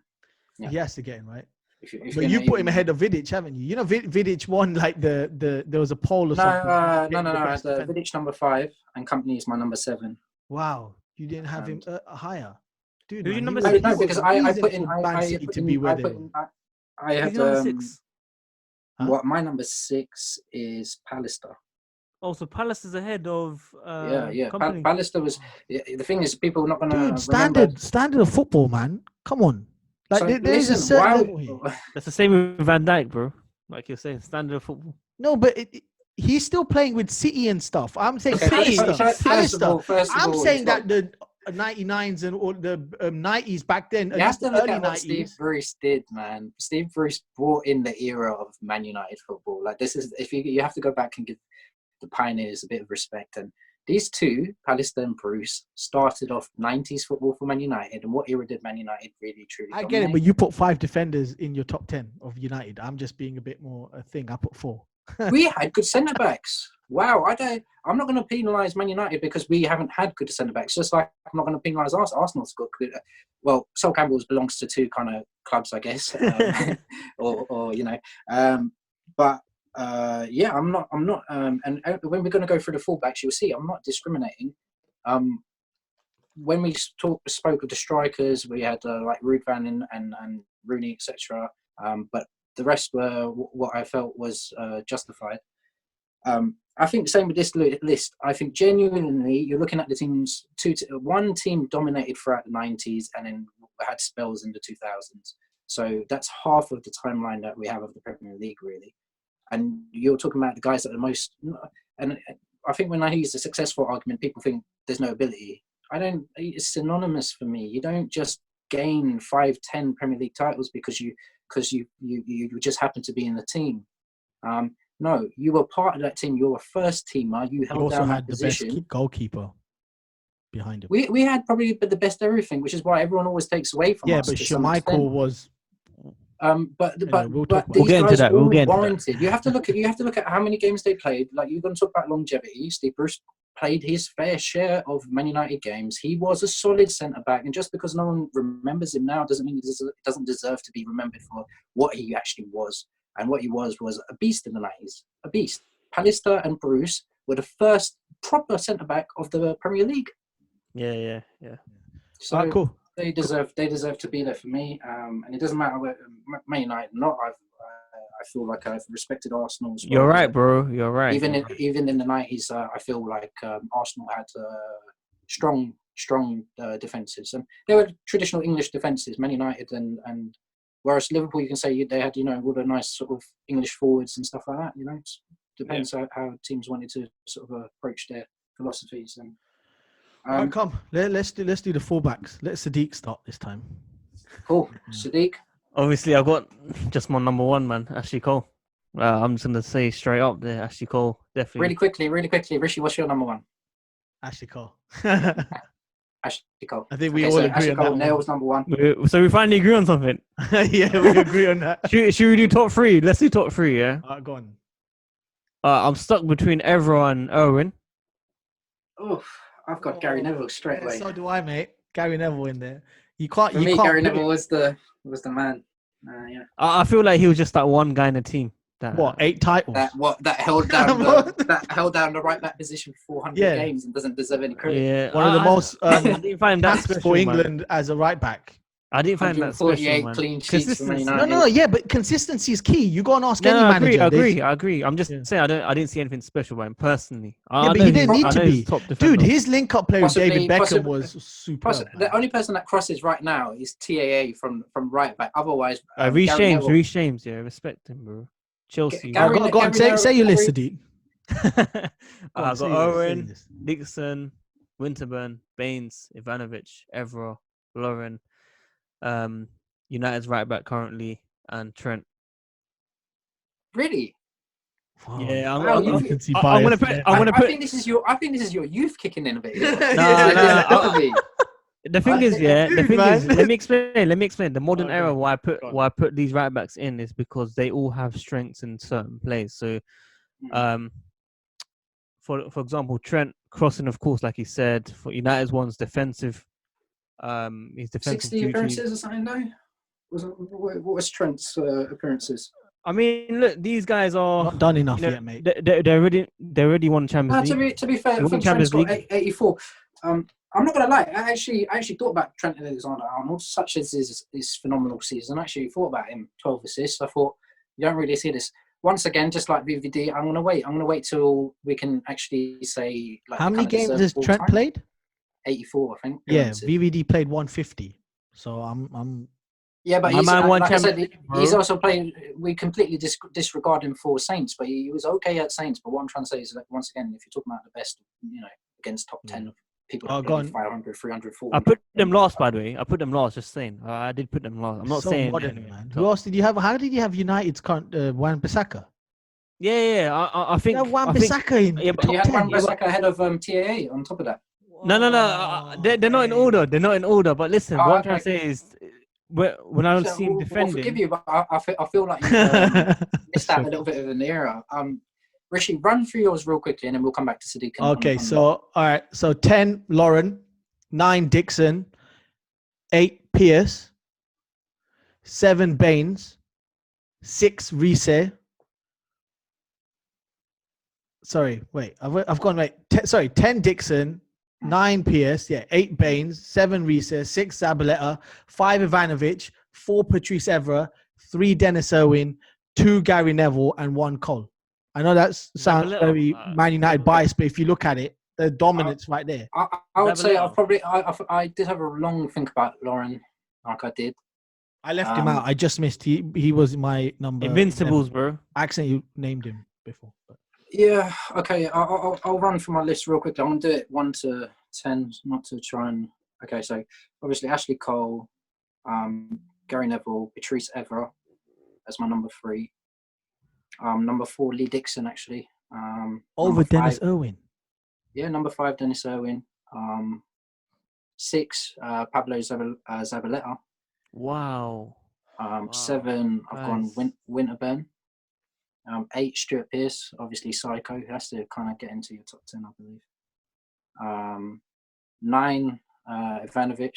A: Yeah.
C: He has to get in, right?
A: If
C: But
A: you're
C: you
A: not
C: put him
A: even-
C: ahead of Vidic, haven't you? You know, Vidic won like there was a poll or something.
A: No. I had Vidic number 5 and Company is my number 7.
C: Wow, you didn't have him higher, dude.
B: Who's your
C: Man,
B: number
C: he was,
B: six?
C: he
A: No,
C: was
A: because
C: the
A: I
C: reason
A: put in
C: for Man City
A: put
C: to
A: in,
C: be where
A: I
C: they
A: put
C: were.
A: in, I
B: Who's
A: had
B: your number 6?
C: Huh?
A: what my number 6 is Pallister.
B: Oh, so Palace is ahead of
A: Yeah.
B: Company.
A: Pallister was the thing is people are not gonna
C: Dude,
A: remember.
C: standard of football, man. Come on, like
A: So
C: there is a
A: listen,
C: certain
A: why?
C: level here.
B: That's the same with Van Dijk, bro. Like you're saying, standard of football.
C: No, but he's still playing with City and stuff. I'm saying
A: Okay,
C: Pallister.
A: first of
C: I'm
A: all,
C: saying
A: it's not-
C: that the 99s and all the 90s back then, at
A: you have
C: least
A: to
C: the
A: look
C: early
A: at what Steve
C: 90s.
A: Bruce did, man. Steve Bruce brought in the era of Man United football. Like this is if you have to go back and give the pioneers a bit of respect. And these two, Pallister and Bruce, started off 90s football for Man United. And what era did Man United really truly
C: I get
A: dominate?
C: it, but you put 5 defenders in your top 10 of United. I'm just being a bit more a thing. I put 4.
A: We had good centre backs. Wow, I'm not going to penalise Man United because we haven't had good centre backs. Just like I'm not going to penalise Arsenal. Arsenal's got good. Well, Sol Campbell's belongs to 2 kind of clubs, I guess, or you know. But yeah, I'm not. And when we're going to go through the fullbacks, you'll see I'm not discriminating. When we spoke of the strikers, we had like Ruud van and Rooney, etc. But the rest were what I felt was justified. I think the same with this list. I think genuinely you're looking at the teams. One team dominated throughout the 90s and then had spells in the 2000s. So that's half of the timeline that we have of the Premier League, really. And you're talking about the guys that are most. And I think when I use the successful argument, people think there's no ability. I don't. It's synonymous for me. You don't just gain 5-10 Premier League titles because you just happen to be in the team. No, you were part of that team. You were a first teamer. You
C: He
A: held
C: also
A: down
C: had
A: that
C: the
A: position.
C: best goalkeeper behind him.
A: We had probably the best everything, which is why everyone always takes away from
C: Yeah,
A: us.
C: but
A: to some
C: Schmeichel
A: extent.
C: was.
A: But
C: we'll talk about
A: these
B: We'll get into
A: guys
B: that,
A: all
B: we'll get into that.
A: warranted. You have to look at how many games they played. Like you're going to talk about longevity. Steve Bruce played his fair share of Man United games. He was a solid centre back, and just because no one remembers him now doesn't mean he doesn't deserve to be remembered for what he actually was. And what he was a beast in the 90s. A beast. Pallister and Bruce were the first proper centre back of the Premier League.
B: Yeah.
A: So
C: Cool.
A: they deserve to be there for me. And it doesn't matter where Man United or not. I feel like I've respected Arsenal as well.
B: You're right, bro. You're right.
A: Even in the 90s, I feel like Arsenal had strong defences, and they were traditional English defences. Man United and whereas Liverpool, you can say they had all the nice sort of English forwards and stuff like that. It depends how teams wanted to sort of approach their philosophies. And
C: All right, come. Let's do the fullbacks. Let Sadik start this time.
A: cool, Sadik.
B: Obviously, I've got just my number 1 man, Ashley Cole. I'm just gonna say straight up there, Ashley Cole, definitely.
A: Really quickly, Rishi, what's your number 1?
C: Ashley Cole.
A: Ashley Cole.
C: I think we
A: Okay,
C: all
A: so
C: agree
A: Ashley
C: on
A: Cole,
C: that.
A: Nail's number 1.
B: So we finally agree on something.
C: Yeah, we agree on that.
B: Should we do top 3? Let's do top 3. Yeah.
C: Go on.
B: I'm stuck between Evra and Owen.
A: Oh, I've got Gary Neville straight away.
C: So do I, mate. Gary Neville in there. You can't.
A: For
C: you
A: me,
C: can't
A: Gary
C: put
A: Neville
C: it-
A: was the man. Yeah.
B: I feel like he was just that one guy in the team. That,
C: What 8 titles?
A: That held down the right back position for 400
C: Yeah.
A: games and doesn't deserve any credit.
B: Yeah,
C: One of the most
B: I didn't find that
C: caps
B: special,
C: for
B: man.
C: England as a right back.
B: I didn't find that special,
A: 148
B: man.
A: clean sheets for Man United.
C: No, yeah, but consistency is key. You go and ask any
B: No, I
C: manager.
B: agree. I'm just saying I didn't see anything special about him personally.
C: Yeah, but he didn't need to be.
B: Top
C: Dude,
B: defender.
C: his link-up play with David Beckham
A: possibly-
C: was superb.
A: The only person that crosses right now is TAA from right back. Otherwise,
B: Reece
A: Gary
B: James,
A: Neville-
B: Reece James, yeah, respect him, bro. Chelsea.
A: Gary-
C: Go on, say your list,
A: Gary-
C: Sadiq.
B: I've
C: say
B: got
C: your
B: Owen,
C: list.
B: Dixon, Winterburn, Baines, Ivanovic, Evra, Lauren, United's right back currently, and Trent.
A: Really?
C: Wow,
B: Yeah, I'm
A: Wow,
B: gonna put.
C: there.
B: I'm gonna
A: I
B: put.
A: think this is your youth kicking in a bit.
C: Yeah.
B: The thing is, yeah. The
C: Dude,
B: thing is,
C: man.
B: let me explain. The modern
C: Go
B: era,
C: on.
B: why
C: Go on.
B: I put these right backs in is because they all have strengths in certain plays. So, for example, Trent crossing, of course, like he said, for United's one's defensive. His defensive
A: 60
B: duties.
A: appearances or something, though? What was Trent's appearances?
B: I mean, look, these guys are
C: Not done enough yet, mate.
B: They already won Champions League.
A: To be fair, I
B: Won
A: think
B: Champions
A: Trent's got
B: League.
A: 84. I'm not gonna lie. I actually thought about Trent Alexander-Arnold, such as his phenomenal season. I actually thought about him. 12 assists. I thought you don't really see this. Once again, just like VVD, I'm gonna wait till we can actually say like.
C: How many games has Trent played?
A: 84, I think.
C: Yeah, VVD played 150. So I'm.
A: Yeah, but
B: My
A: he's,
B: man won
A: like I
B: Champions
A: said,
B: League,
A: he's
B: bro.
A: also playing. We completely disregard him for Saints, but he was okay at Saints. But what I'm trying to say is that once again, if you're talking about the best, against top 10 of people that
C: go
A: play
C: on.
A: 500, 300, 400.
B: I put them last, by the way. I put them last. Just saying. I did put them last. I'm not
C: so
B: saying.
C: modern, man. Who else did you have? How did you have United's current Wan-Bissaka?
B: Yeah. I think.
C: You have Wan-Bissaka in
B: Yeah,
C: top
A: You had
C: 10.
A: Wan-Bissaka ahead of TAA on top of that.
B: No. They're not in order. They're not in order. But listen,
A: Oh,
B: what I'm trying to
A: okay.
B: say is, when I
A: So,
B: see him
A: I'll
B: defending.
A: forgive you, but I feel like you missed out a little bit of an era. Rishi, run through yours real quickly, and then we'll come back to Sadik.
C: Okay, so all right, so 10 Lauren, 9 Dixon, 8 Pierce, 7 Baines, 6 Reese. Sorry, wait, I've gone right. 10 Dixon, 9 Pierce, 8 Baines, 7 Reese, 6 Zabaleta, 5 Ivanovic, 4 Patrice Evra, 3 Dennis Irwin, 2 Gary Neville, and 1 Cole. I know that sounds
B: Zabaleta,
C: very Man United
B: Zabaleta.
C: biased, but if you look at it, the dominance right there.
A: I would say
B: Zabaleta.
A: I did have a long think about Lauren, like I did.
C: I left him out. I just missed. He was my number.
B: Invincibles, bro.
C: I accidentally named him before. But.
A: Yeah, okay. I'll run through my list real quickly. I'm gonna do it 1 to 10, not to try and. Okay, so obviously Ashley Cole, Gary Neville, Patrice Evra as my number 3. Number 4, Lee Dixon actually.
C: Over Dennis
A: 5,
C: Irwin.
A: Yeah, number 5, Dennis Irwin. 6, Pablo Zabaleta.
B: Wow.
A: 7, I've
B: Nice.
A: gone Winterburn. 8, Stuart Pearce, obviously Psycho. He has to kind of get into your top 10, I believe. 9, Ivanovic.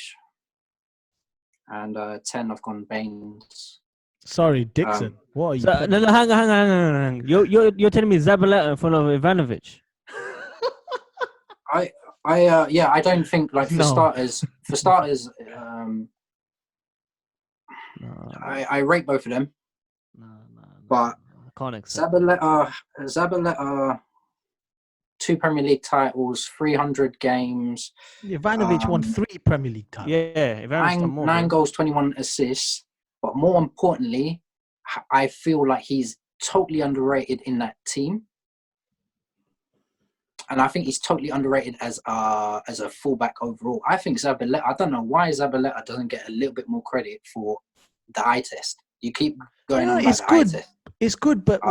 A: And 10, I've gone Baines.
C: Sorry, Dixon. What are you?
B: So, no, hang on. You're telling me Zabaleta in front of Ivanovic?
A: I don't think like for
C: No.
A: starters,
B: No,
A: I rate both of them.
B: no.
A: But
B: I can't accept.
A: Zabaleta, 2 Premier League titles, 300 games,
C: Ivanovic won 3 Premier League titles.
B: Yeah, Ivanovic's done more.
A: 9
B: bro.
A: goals, 21 assists. But more importantly, I feel like he's totally underrated in that team. And I think he's totally underrated as a fullback overall. I think Zabaleta, I don't know why Zabaleta doesn't get a little bit more credit for the eye test. You keep going on about
C: it's
A: the
C: good.
A: eye test.
C: It's good, but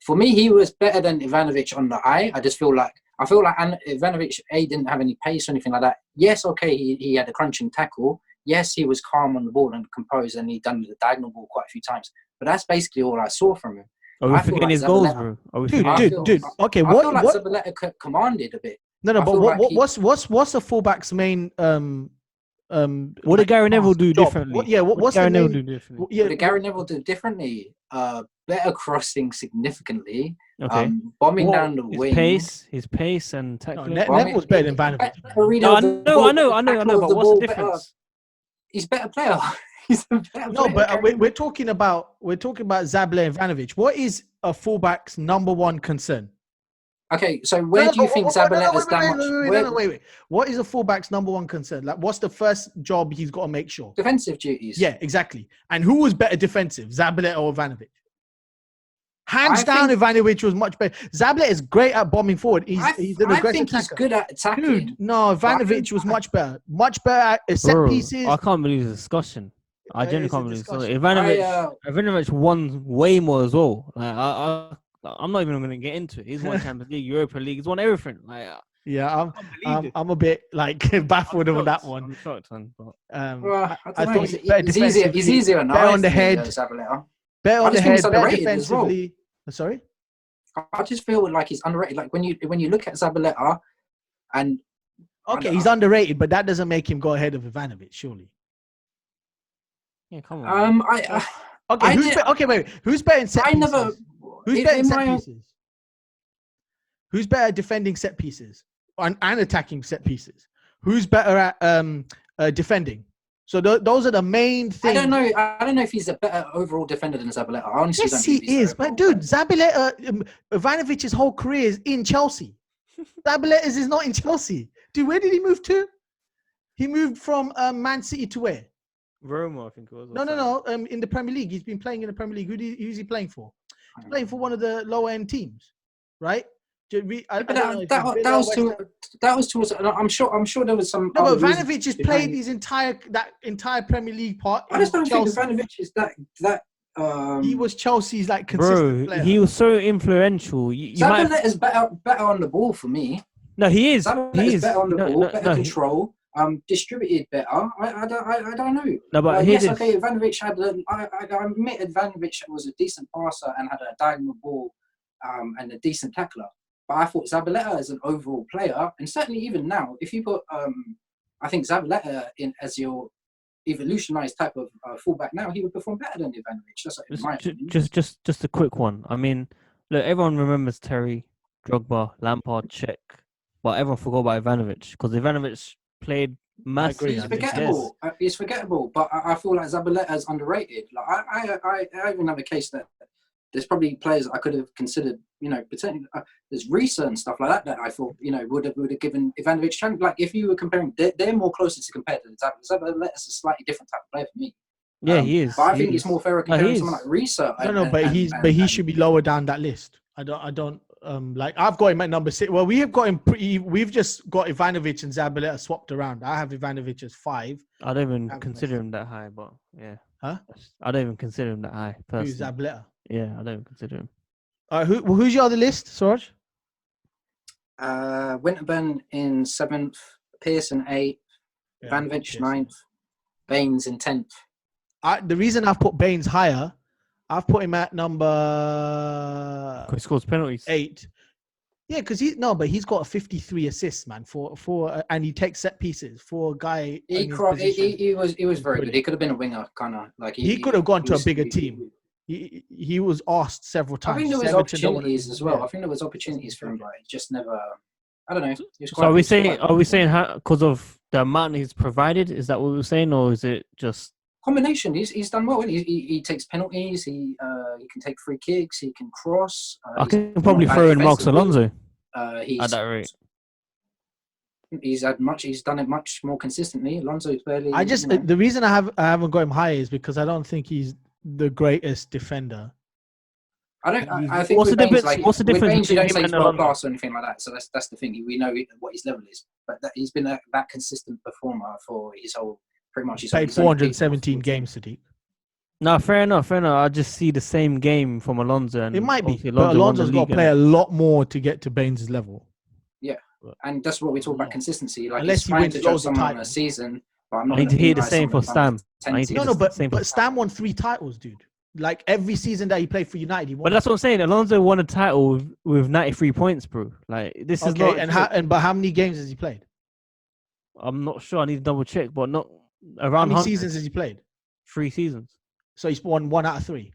A: For me, he was better than Ivanovic on the eye. I feel like Ivanovic didn't have any pace or anything like that. Yes, okay, he had a crunching tackle. Yes, he was calm on the ball and composed, and he done the diagonal ball quite a few times. But that's basically all I saw from him.
B: Are we
A: I feel
B: forgetting
A: like
B: his goals,
A: Zabaleta-
B: bro? Are we
C: dude.
B: forgetting?
C: Okay,
A: I feel like
C: what?
A: Zabaleta commanded a bit.
C: No,
A: I
C: but
A: feel like
C: what's the fullback's main
B: What did Gary Neville do
C: job?
B: differently?
C: What's
B: Gary
C: the
B: Neville
C: main?
B: do differently?
A: What did Gary Neville do differently? Better crossing significantly.
B: Okay.
A: Bombing
B: What-
A: down the wing.
B: his pace and
C: No,
B: tackling.
C: Neville was better than Ivanovic.
A: Better reader
B: No, I
A: of the
B: know,
A: ball,
B: I know.
A: tackler of
B: But
A: the
B: what's
A: ball,
B: the difference?
A: He's a better player. He's a better
C: No,
A: player.
C: but
A: Gary
C: we're talking about Zabaleta and Ivanovic. What is a fullback's number one concern?
A: Okay, so where do you think Zabaleta's that much?
C: Wait. What is a fullback's number one concern? Like, what's the first job he's got to make sure?
A: Defensive duties.
C: Yeah, exactly. And who was better defensive, Zabaleta or Ivanovic? Hands
A: I
C: down,
A: think-
C: Ivanovic was much better. Zabaleta is great at bombing forward. He's an
A: I
C: aggressive
A: think he's
C: attacker.
A: good at attacking.
C: Dude, no,
A: think-
C: Ivanovic was much better. Much better at set
B: Bro,
C: pieces.
B: I can't believe this discussion. I genuinely
C: It's a
B: can't believe this.
C: discussion.
B: Ivanovic won way more as well. Like, I'm not even going to get into it. He's won Champions League, Europa League. He's won everything. Like,
C: Yeah,
B: believe it.
C: I'm a bit like baffled over that one.
B: I'm shocked, man. But
A: Well, I
C: I
A: don't know.
C: thought he's better
A: He's easier. He's
C: defensively,
A: easier now.
C: better on the head.
A: Zabaleta.
C: better
A: I
C: on the
A: just think
C: head,
A: he's
C: better
A: underrated as well.
C: defensively. Sorry?
A: I just feel like he's underrated. Like when you look at Zabaleta, and
C: Okay, he's underrated, but that doesn't make him go ahead of Ivanovic, surely.
B: Yeah, come on.
C: Okay, wait. Who's better in set pieces? Who's better in set pieces? Who's better at defending set pieces and attacking set pieces? Who's better at defending? So those are the main things.
A: I don't know if he's a better overall defender than Zabaleta. I honestly
C: Yes, he is. But dude, Zabaleta, Ivanovic's whole career is in Chelsea. Zabaleta's is not in Chelsea. Dude, where did he move to? He moved from Man City to where?
B: Roma, I think it was.
C: No. In the Premier League, he's been playing in the Premier League. Who's he playing for? He's playing for one of the lower end teams, right?
A: That was towards. I'm sure there was some.
C: No, but Ivanovic has played his entire Premier League part.
A: I just don't think Ivanovic is that.
C: He was Chelsea's consistent player.
B: He was so influential.
A: Zabaleta's better on the ball for me.
B: No, he is.
A: Zabaleta's better on the ball, better control. Distributed better. I don't know.
B: No, but
A: Ivanovic had. I admit Ivanovic was a decent passer and had a diagonal ball, and a decent tackler. But I thought Zabaleta as an overall player, and certainly even now, if you put, I think Zabaleta in as your evolutionized type of fullback now, he would perform better than Ivanovic. That's my opinion.
B: Just a quick one. I mean, look, everyone remembers Terry, Drogba, Lampard, Cech, but everyone forgot about Ivanovic because Ivanovic played massive.
A: He's forgettable. He's forgettable, but I feel like Zabaleta is underrated. Like I even have a case that there's probably players I could have considered, potentially. There's Risa and stuff like that I thought, would have given Ivanovic chance. Like if you were comparing, they're more closer to compare to Zabaleta's a slightly different type of player for me.
B: Yeah, he is.
A: But I think it's more fair comparing someone like Risa.
C: He should be lower down that list. I don't. I've got him at number 6. Well, we have got him we've just got Ivanovic and Zabaleta swapped around. I have Ivanovic as 5.
B: I don't even consider him that high, but yeah.
C: Huh?
B: I don't even consider him that high. Personally.
C: Who's Zabaleta?
B: Yeah, I don't consider him.
C: Who's your other list, Suraj?
A: Winterburn in 7th, Pearson 8th, Ivanovic 9th, Baines in 10th.
C: The reason I've put Baines higher, I've put him at number.
B: He scores penalties.
C: 8. Yeah, because he's got 53 assists, man. For and he takes set pieces for a guy.
A: He was very good. He could have been a winger, kind of like
C: he could have gone to a bigger team. He was asked several times.
A: I think there was opportunities as well. I think there was opportunities for him, but he just never. I don't know.
B: So are we saying because of the amount he's provided? Is that what we're saying, or is it just
A: combination? He's done well. He takes penalties. He can take free kicks. He can cross.
B: I can probably throw in Marcos Alonso. At that rate.
A: He's done it much more consistently. Alonso's barely.
C: The reason I haven't got him high is because I don't think he's the greatest defender.
A: I think
B: what's the difference? What's the difference
A: Baines, you don't
B: between
A: say
B: him and
A: class or anything like that. So that's the thing. We know what his level is, but he's been that consistent performer for his whole pretty much. He's
C: played 417 games, Sadik.
B: No, fair enough. I just see the same game from Alonso. And
C: it might be, but Alonso's got to play a lot more to get to Baines' level.
A: Yeah, and that's what we talk about consistency. Like
C: unless he wins loads of titles
A: a season. But I'm not
B: I need to hear the same for Stam.
C: But Stam won 3 titles, dude. Like every season that he played for United, he won.
B: But that's what I'm saying. Alonso won a title with 93 points, bro. Like this is not.
C: But how many games has he played?
B: I'm not sure. I need to double check, but not around.
C: How many seasons has he played?
B: 3 seasons.
C: So he's won 1 out of 3.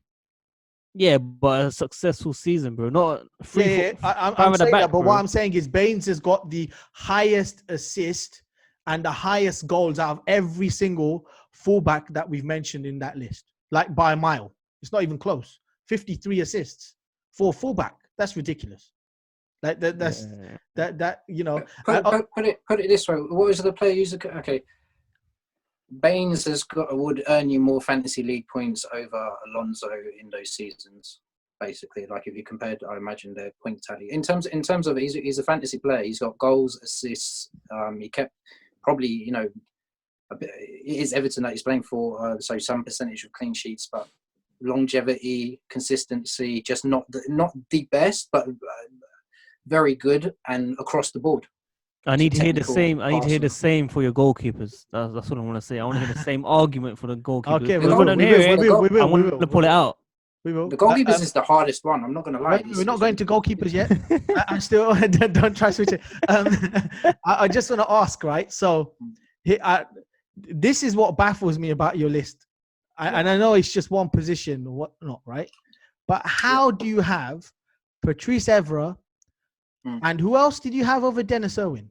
B: Yeah, but a successful season, bro. Not 3.
C: I'm saying that, but what I'm saying is Baines has got the highest assist and the highest goals out of every single fullback that we've mentioned in that list, like by a mile. It's not even close. 53 assists for a fullback. That's ridiculous. Like that.
A: Put it this way. What was the player user? Okay, Baines would earn you more fantasy league points over Alonso in those seasons. Basically, like if you compared, I imagine their point tally in terms of he's a fantasy player. He's got goals, assists. He kept probably it is Everton that he's playing for, so some percentage of clean sheets, but longevity, consistency, just not the best, but very good and across the board.
B: I need to hear the same. I need to hear the same for your goalkeepers. That's what I want to say. I want to hear the same argument for the goalkeepers.
C: Okay,
B: we will. I want to pull it out.
C: We will.
A: The goalkeepers is the hardest one. I'm not going to lie.
C: We're not going to goalkeepers yet. I'm still. Don't try to switch it. I just want to ask, right? So, this is what baffles me about your list. and I know it's just one position or whatnot, right? But how do you have Patrice Evra and who else did you have over Dennis Irwin?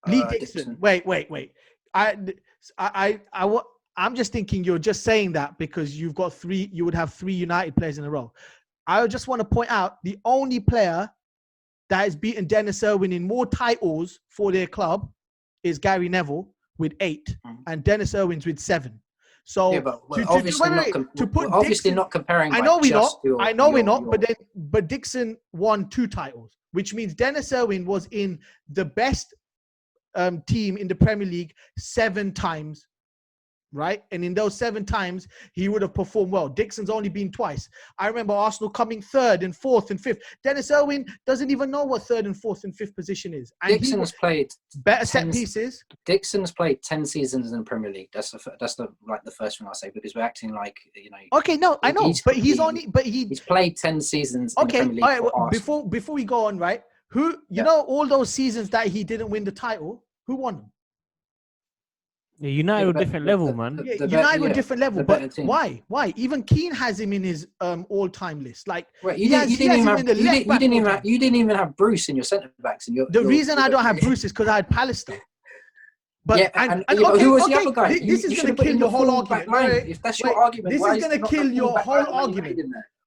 C: Lee Dixon. Wait. I'm just thinking you're just saying that because you would have 3 United players in a row. I just want to point out the only player that has beaten Dennis Irwin in more titles for their club is Gary Neville with 8 and Dennis Irwin's with 7. So
A: yeah, but obviously
C: Dixon,
A: not comparing.
C: I know we're not. But Dixon won 2 titles, which means Dennis Irwin was in the best team in the Premier League 7 times, right? And in those 7 times, he would have performed well. Dixon's only been twice. I remember Arsenal coming 3rd and 4th and 5th. Dennis Irwin doesn't even know what 3rd and 4th and 5th position is. And
A: Dixon's played
C: better set pieces.
A: Dixon's played 10 seasons in the Premier League. That's the first thing I'll say, because we're acting like,
C: Okay, no, I know, but he's
A: played 10 seasons.
C: Okay,
A: in the Premier League
C: all right.
A: for Arsenal.
C: Before we go on, right? Who know all those seasons that he didn't win the title? Who won them?
B: Yeah, United were different level, man.
C: United were different level, but why? Why? Even Keane has him in his all-time list. Like,
A: you didn't even have Bruce in your centre backs.
C: The reason I don't have Bruce is because I had Pallister. But
A: yeah, who was the other guy?
C: This is going to kill your whole argument.
A: If that's your argument,
C: this is going to kill your whole argument.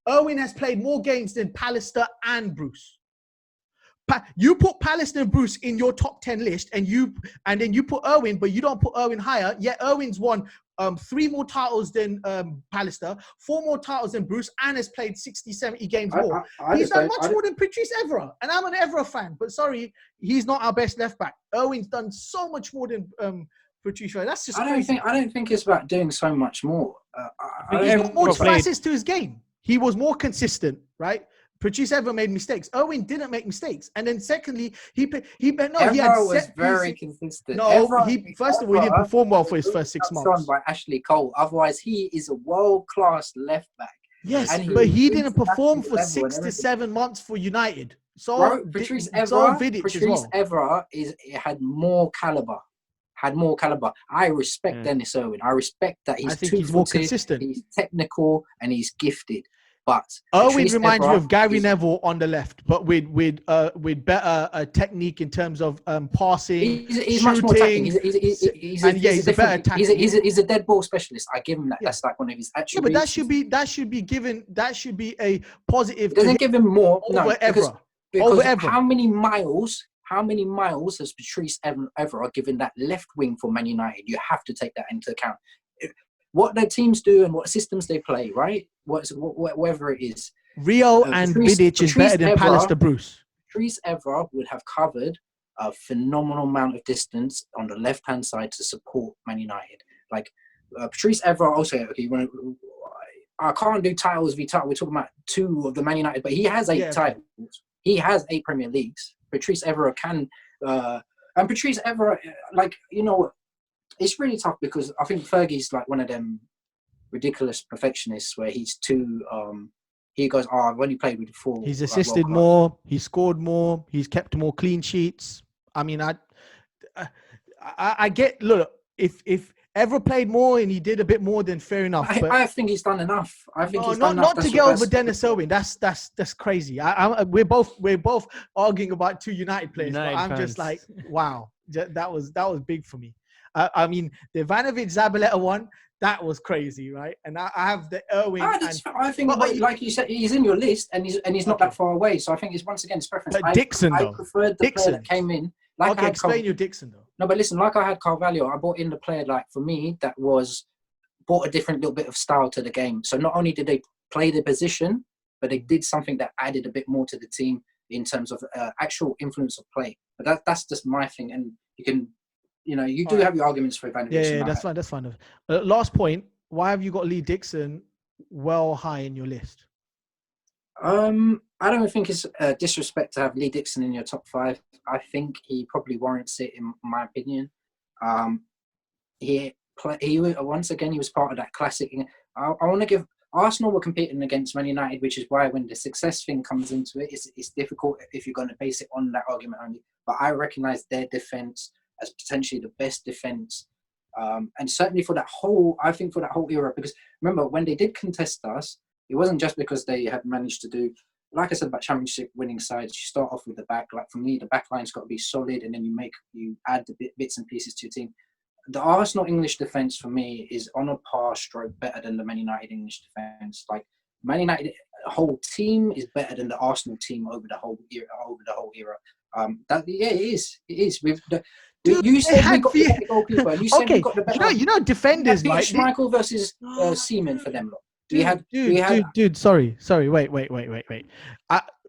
C: Irwin has played more games than Pallister and Bruce. You put Pallister and Bruce in your top 10 list, and then you put Irwin, but you don't put Irwin higher. Yet Irwin's won 3 more titles than Pallister, 4 more titles than Bruce, and has played 60, 70 games more. He's done much more than Patrice Evra, and I'm an Evra fan. But sorry, he's not our best left back. Irwin's done so much more than Patrice Evra. That's just crazy.
A: I don't think it's about doing so much more.
C: He's got more facets to his game. He was more consistent, right? Patrice Evra made mistakes. Irwin didn't make mistakes. And then secondly, he
A: was very consistent.
C: No, first of all, he didn't perform well for his first 6 months.
A: By Ashley Cole. Otherwise, he is a world-class left back.
C: Yes, but he didn't perform for 6 to 7 months for United. So
A: Patrice Evra had more caliber. I respect Dennis Irwin. I respect that
C: he's more consistent.
A: He's technical and he's gifted. But
C: Irwin reminds me of Gary Neville on the left, but with better technique in terms of passing,
A: he's much more technical. He's a better tactic. He's a dead ball specialist. I give him that. Yeah. That's like one of his attributes.
C: Yeah, but that should be given. That should be a positive.
A: It doesn't give him more.
C: Over Evra.
A: Because how many miles has Patrice Evra given that left wing for Man United? You have to take that into account. What their teams do and what systems they play, right? Whatever it is.
C: Rio and Vidic is better than Pallister Bruce.
A: Patrice Evra would have covered a phenomenal amount of distance on the left-hand side to support Man United. Like Patrice Evra also, I can't do titles v title. We're talking about 2 of the Man United, but he has 8 titles. He has 8 Premier Leagues. Patrice Evra can, and Patrice Evra, it's really tough because I think Fergie's like one of them ridiculous perfectionists where he's too. He goes, I've only played with 4.
C: He's assisted more. He scored more. He's kept more clean sheets. I mean, I get. Look, if Evra played more and he did a bit more, then fair enough.
A: I think he's done enough. I think he's done
C: enough.
A: Not
C: to get over Dennis Irwin. That's crazy. We're both arguing about 2 United players. But I'm just like, wow, that was big for me. I mean, the Ivanovic Zabaleta one, that was crazy, right? And I have the Irwin.
A: I think, like you said, he's in your list, and he's not that far away. So I think it's once again it's preference.
C: But Dixon,
A: I preferred the player that came in.
C: Explain your Dixon though.
A: No, but listen, like I had Carvalho, I brought in the player for me that brought a different little bit of style to the game. So not only did they play the position, but they did something that added a bit more to the team in terms of actual influence of play. But that's just my thing, and you can. You do have your arguments for Ivanovic.
C: Yeah, that's fine. Last point. Why have you got Lee Dixon well high in your list?
A: I don't think it's disrespect to have Lee Dixon in your top 5. I think he probably warrants it, in my opinion. He once again, he was part of that classic. I want to give. Arsenal were competing against Man United, which is why when the success thing comes into it, it's difficult if you're going to base it on that argument only. But I recognise their defence as potentially the best defence And certainly for that whole era, because remember when they did contest us, it wasn't just because they had managed to do, like I said about championship winning sides, you start off with the back. Like for me, the back line's got to be solid, and then you add the bits and pieces to your team. The Arsenal English defence for me is on a par stroke better than the Man United English defence. Like Man United whole team is better than the Arsenal team over the whole era. It is. You said we got the better goalkeeper. You said we got the better.
C: You know, defenders
A: Peter
C: like
A: Schmeichel versus Seaman for them.
C: Dude, sorry. Wait.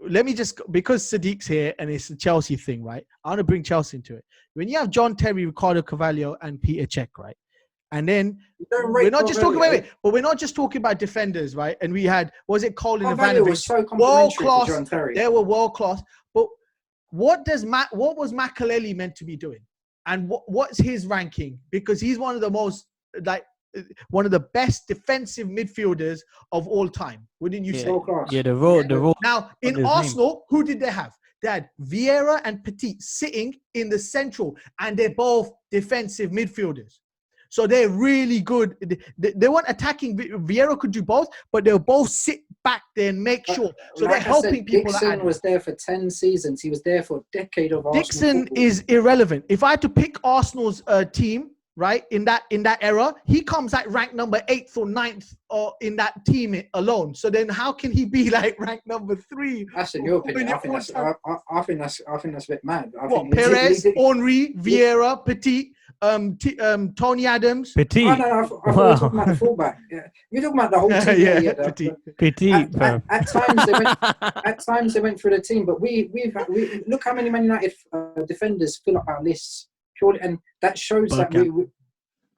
C: Let me just, because Sadig's here and it's the Chelsea thing, right? I want to bring Chelsea into it. When you have John Terry, Ricardo Carvalho, and Peter Cech, right? And then we're not just talking. But we're not just talking about defenders, right? And we had, what was it called in Ivanovic?
A: Was so complimentary to John Terry.
C: They were world class. But what was Makelele meant to be doing? And what's his ranking? Because he's one of the most, like, one of the best defensive midfielders of all time, wouldn't you say?
B: Yeah, the role.
C: Now in Arsenal, who did they have? They had Vieira and Petit sitting in the central, and they're both defensive midfielders. So they're really good. They weren't attacking. Vieira could do both, but they'll both sit back there and make sure. So they're helping people.
A: Dixon was there for 10 seasons. He was there for a decade of Arsenal.
C: Dixon is irrelevant. If I had to pick Arsenal's team, right, in that era, he comes at rank number 8th or 9th in that team alone. So then how can he be like rank number 3?
A: That's in your opinion. I think that's a bit mad.
C: Perez, Henry, Vieira, Petit, Tony Adams.
B: Petit.
A: I thought you were talking about the fullback. Yeah. You're talking about the whole team.
B: Petit.
A: At times they went through the team, but we look how many Man United defenders fill up our lists purely, and that shows
C: Bergkamp.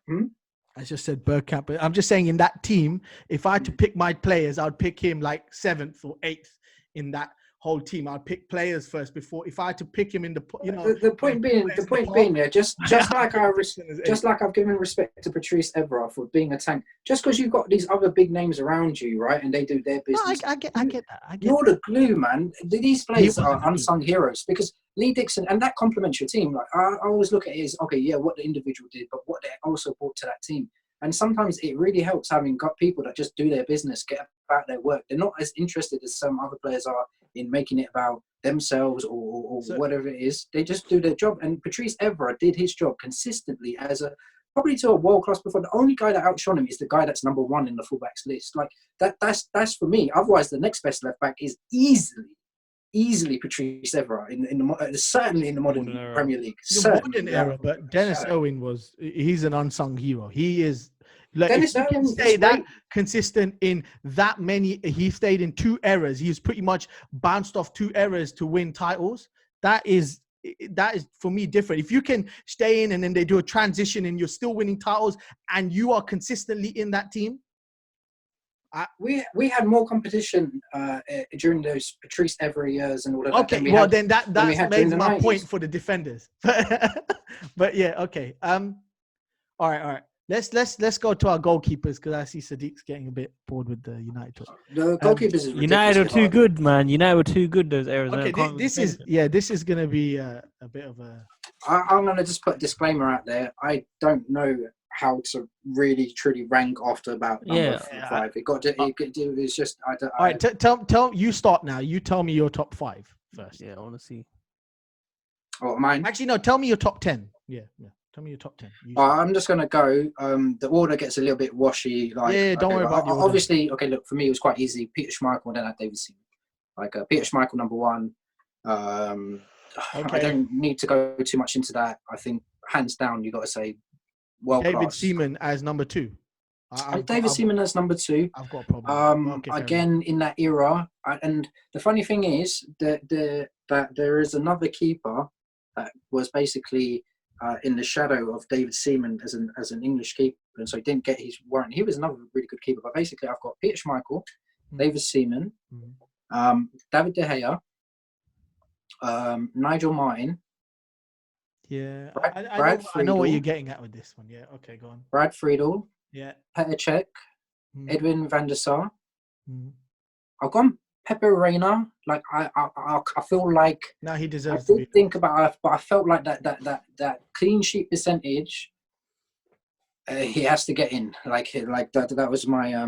A: that
C: I just said Bergkamp, but I'm just saying in that team, if I had to pick my players, I'd pick him like 7th or 8th in that whole team. I'd pick players first before, if I had to pick him in the, you know.
A: The point being, yeah, just like I've given respect to Patrice Evra for being a tank, just because you've got these other big names around you, right, and they do their business.
C: No, I get that.
A: You're the glue, man. These players are unsung heroes because Lee Dixon, and that complements your team. Like I always look at it as, okay, yeah, what the individual did, but what they also brought to that team. And sometimes it really helps having got people that just do their business, get about their work. They're not as interested as some other players are in making it about themselves or whatever it is. They just do their job. And Patrice Evra did his job consistently as probably to a world-class before. The only guy that outshone him is the guy that's number 1 in the fullbacks list. Like that's for me. Otherwise, the next best left back is easily Patrice Evra certainly in the modern Premier League.
C: The modern era, but Dennis Owen he's an unsung hero. He is. Like, Dennis Owen stayed that consistent in that many. He stayed in 2 eras. He's pretty much bounced off 2 eras to win titles. That is for me different. If you can stay in and then they do a transition and you're still winning titles and you are consistently in that team.
A: We had more competition during those Patrice Evra years and all of that.
C: Okay, well then that makes my point for the defenders. But yeah, okay. All right. Let's go to our goalkeepers because I see Sadiq's getting a bit bored with the United talk.
A: The goalkeepers is
B: United were too good, man. United were too good those eras.
C: Okay, this is gonna be a bit of a.
A: I'm gonna just put a disclaimer out there. I don't know how to really truly rank after about number 5. It's just I don't.
C: All right, tell you start now. You tell me your top 5 first.
B: Yeah, I want to see.
A: Oh, mine.
C: Actually, no. Tell me your top 10. Yeah. Tell me your top 10.
A: I'm just gonna go. The order gets a little bit washy. Like,
C: don't worry about the order.
A: Obviously, okay. Look, for me, it was quite easy. Peter Schmeichel, then I had David Seaman. Like Peter Schmeichel, number 1. I don't need to go too much into that. I think hands down, you got to say world class.
C: David Seaman as number 2.
A: David Seaman as number 2.
C: I've got a problem.
A: Again, in that era, and the funny thing is that there is another keeper that was basically in the shadow of David Seaman as an English keeper, and so he didn't get his warrant. He was another really good keeper, but basically I've got Peter Schmeichel, David Seaman, David De Gea, Nigel Martin.
C: Yeah, I know what you're getting at with this one. Yeah, okay, go on.
A: Brad Friedel.
C: Yeah.
A: Petr Cech, Edwin van der Sar. I've gone Pepe Reina. Like I feel like
C: now he deserves.
A: I did think about it, but I felt like that clean sheet percentage He has to get in. Like that. That was my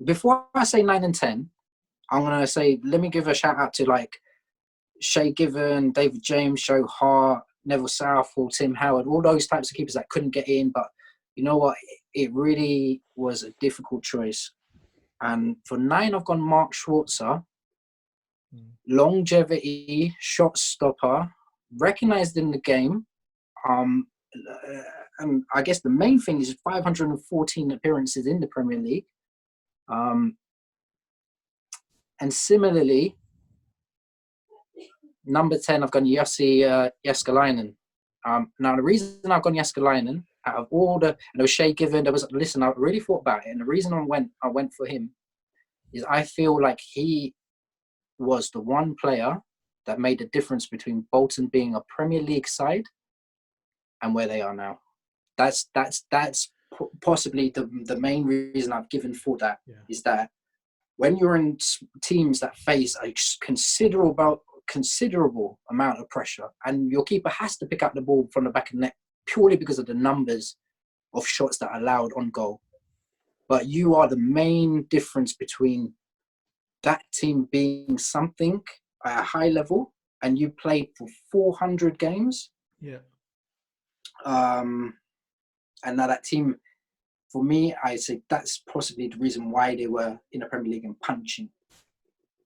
A: Before I say 9 and 10, I'm gonna say let me give a shout out to like Shay Given, David James, Joe Hart, Neville Southall, Tim Howard, all those types of keepers that couldn't get in. But you know what? It really was a difficult choice. And for 9, I've gone Mark Schwarzer. Longevity, shot stopper, recognized in the game. And I guess the main thing is 514 appearances in the Premier League. And similarly, number 10, I've gone Jussi Jääskeläinen. Now, the reason I've gone Jääskeläinen, out of all the, there was Shay Given, I really thought about it. And the reason I went for him is I feel like he was the one player that made the difference between Bolton being a Premier League side and where they are now. That's possibly the main reason I've given for that, is that when you're in teams that face a considerable amount of pressure, and your keeper has to pick up the ball from the back of the net purely because of the numbers of shots that are allowed on goal. But you are the main difference between that team being something at a high level, and you played for 400 games.
C: Yeah.
A: And now that team, for me, I say that's possibly the reason why they were in the Premier League and punching,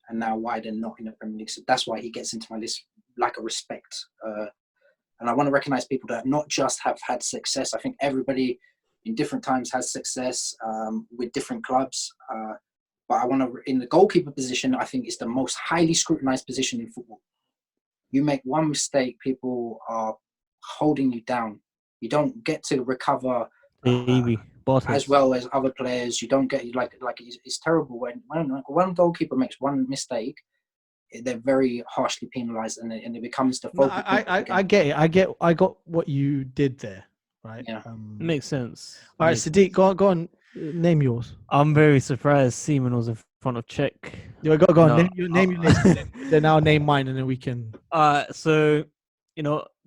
A: and now why they're not in the Premier League. So that's why he gets into my list, like a respect. And I want to recognise people that not just have had success. I think everybody in different times has success with different clubs. But I want to, in the goalkeeper position, I think it's the most highly scrutinised position in football. You make one mistake, people are holding you down. You don't get to recover as well as other players. You don't get it's terrible when one goalkeeper makes one mistake, they're very harshly penalised, and it becomes the focal point.
C: I get it. I got what you did there, right?
A: Yeah,
B: makes sense.
C: All right, Sadik, go on. Name yours.
B: I'm very surprised Seaman was in front of Czech.
C: Yeah, go on. Name your list. Then I'll name mine, and then we can.
B: So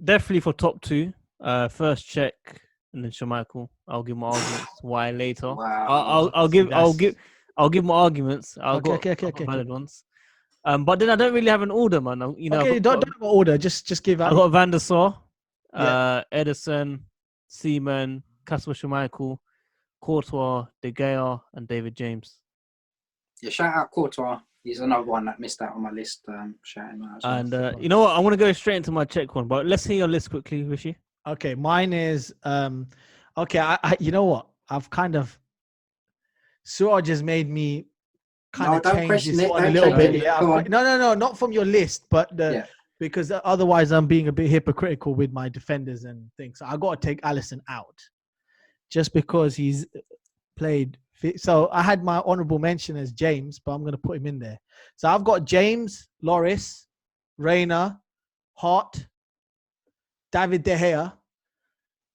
B: definitely for top 2. First Czech, and then Schmeichel. I'll give my arguments why later.
A: Wow.
B: I'll give my arguments.
C: Okay.
B: Valid ones. But then I don't really have an order, man.
C: Okay, don't have an order. Just give out.
B: I got Van der Sar, Ederson, Seaman, Kasper Schmeichel, Courtois, De Gea, and David James.
A: Yeah, shout out Courtois. He's another one that missed out on my list. Shout him out.
B: And you know what? I want to go straight into my Czech one, but let's hear your list quickly, Rishi.
C: Okay, mine is okay. I you know what? I've kind of Suraj has made me kind of change this one a little bit. Yeah, no, not from your list, but because otherwise I'm being a bit hypocritical with my defenders and things. So I got to take Alisson out just because he's played. So I had my honourable mention as James, but I'm going to put him in there. So I've got James, Loris, Reina, Hart, David De Gea,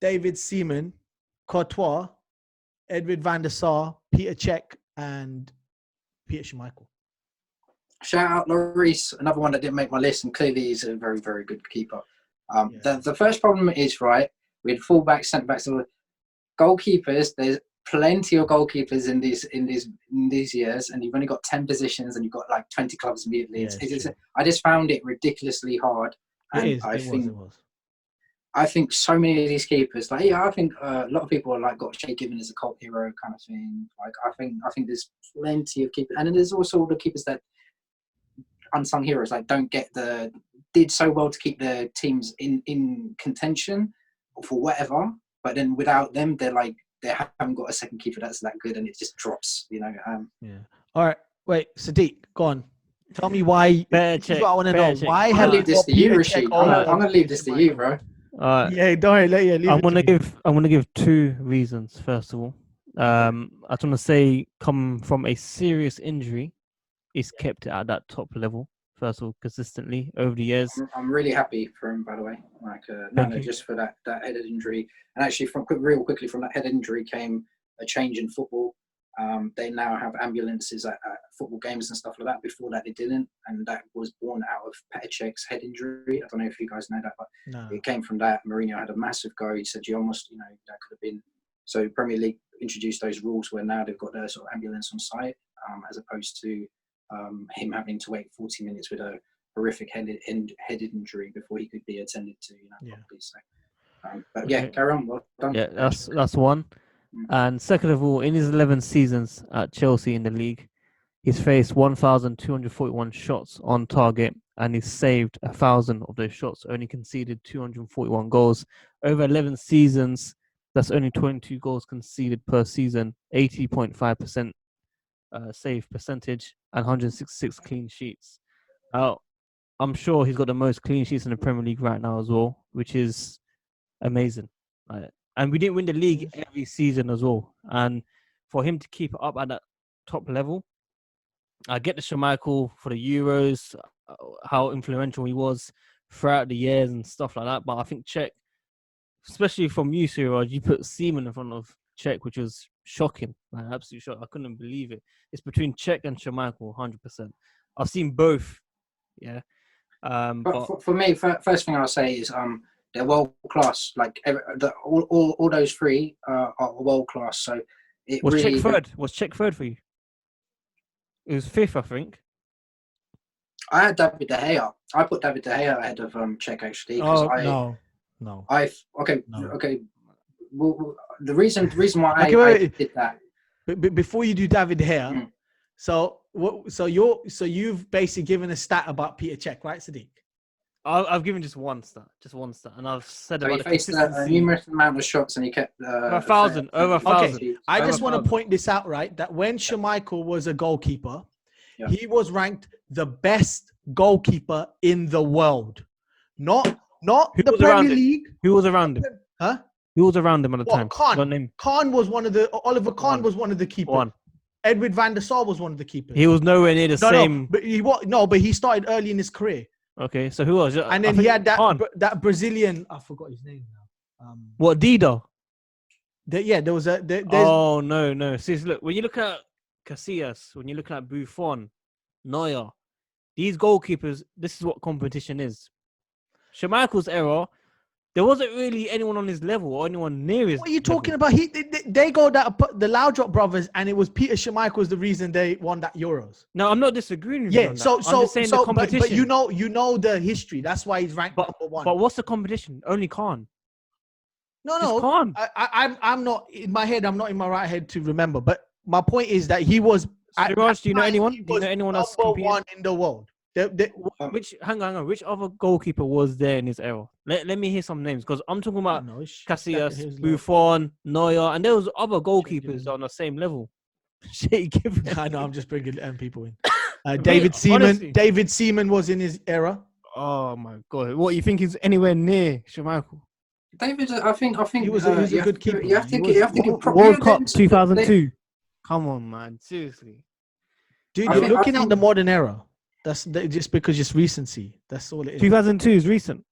C: David Seaman, Courtois, Edward van der Sar, Peter Cech, and Peter Schmeichel.
A: Shout out Lloris, another one that didn't make my list, and clearly he's a very, very good keeper. The first problem is, right, we had fullbacks, centre-backs, goalkeepers. There's plenty of goalkeepers in these years, and you've only got 10 positions, and you've got like 20 clubs immediately. I just found it ridiculously hard. And I think so many of these keepers, I think a lot of people are got Shay Given as a cult hero kind of thing. I think there's plenty of keepers, and then there's also the keepers that unsung heroes, did so well to keep their teams in contention for whatever, but then without them, they haven't got a second keeper that's that good, and it just drops.
C: All right, wait, Sadik, go on. Tell me why. This is what I want to know. Why
A: I'm gonna leave this to you, Rishi. I'm gonna leave this to you, bro.
B: I'm gonna give 2 reasons. First of all, I just want to say, come from a serious injury, he's kept it at that top level. First of all, consistently over the years.
A: I'm really happy for him, by the way. Just for that head injury, and actually, real quickly from that head injury came a change in football. They now have ambulances at football games and stuff like that. Before that, they didn't, and that was born out of Petr Cech's head injury. I don't know if you guys know that, but it came from that. Mourinho had a massive go. He said, "You almost, that could have been." So Premier League introduced those rules where now they've got their sort of ambulance on site, as opposed to him having to wait 40 minutes with a horrific head injury before he could be attended to. Properly. So, but yeah, carry on. Well done.
B: Yeah, that's one. And second of all, in his 11 seasons at Chelsea in the league, he's faced 1,241 shots on target, and he's saved 1,000 of those shots. Only conceded 241 goals over 11 seasons. That's only 22 goals conceded per season, 80.5% save percentage, and 166 clean sheets. Now, I'm sure he's got the most clean sheets in the Premier League right now as well, which is amazing. And we didn't win the league every season as well. And for him to keep it up at that top level, I get the Schmeichel for the Euros, how influential he was throughout the years and stuff like that. But I think Cech, especially from you, Suraj, you put Seaman in front of Cech, which was shocking. Absolutely shocking. I couldn't believe it. It's between Cech and Schmeichel, 100%. I've seen both. Yeah.
A: But for me, first thing I'll say is they're world class. Like all those three are world class. So it
B: was
A: really
B: Cech third? Was Cech third for you? It was fifth, I think.
A: I had David De Gea. I put David De Gea ahead of Cech actually.
C: No.
A: Okay.
C: No.
A: Okay. Well, the reason why I did that.
C: But before you do David De Gea, so you've basically given a stat about Petr Cech, right, Sadik?
B: I've given just one stat, and I've said about
A: he faced a numerous amount of shots, and he kept
B: over 1,000.
C: Okay, I just want to point this out, right? That when Schmeichel was a goalkeeper, he was ranked the best goalkeeper in the world, not the Premier League.
B: Who was around him?
C: Huh?
B: Who was around him at the time?
C: Khan was one of the. Oliver Kahn was one of the keepers. Edward van der Sar was one of the keepers.
B: He was nowhere near the same.
C: But he started early in his career.
B: Okay, so who was?
C: And then he had that Brazilian. I forgot his name now.
B: What, Dida?
C: There was a.
B: Oh no! See, look, when you look at Casillas, when you look at Buffon, Neuer, these goalkeepers, this is what competition is. Schmeichel's era, there wasn't really anyone on his level or anyone near his.
C: What are you talking about? They go that the Laudrup brothers, and it was Peter Schmeichel was the reason they won that Euros.
B: No, I'm not disagreeing with you. I'm just saying the competition.
C: But you know the history. That's why he's ranked number one.
B: But what's the competition? Only Khan.
C: No.
B: Khan.
C: I'm not in my head. I'm not in my right head to remember. But my point is that he was.
B: Suraj, do you know anyone? Do you know anyone else?
C: Number one in the world.
B: Hang on. Which other goalkeeper was there in his era? Let me hear some names, because I'm talking about Casillas, Buffon, Neuer, and there was other goalkeepers on the same level.
C: I know. I'm just bringing people in. David Seaman. Honestly. David Seaman was in his era.
B: Oh my god! What, you think he's anywhere near Schmeichel?
A: David, I think
C: he was a good keeper.
A: You have to give
B: World Cup 2002. Come on, man. Seriously,
C: dude. You're looking at the modern era. That's just because it's recency. That's all it is.
B: 2002 is recent.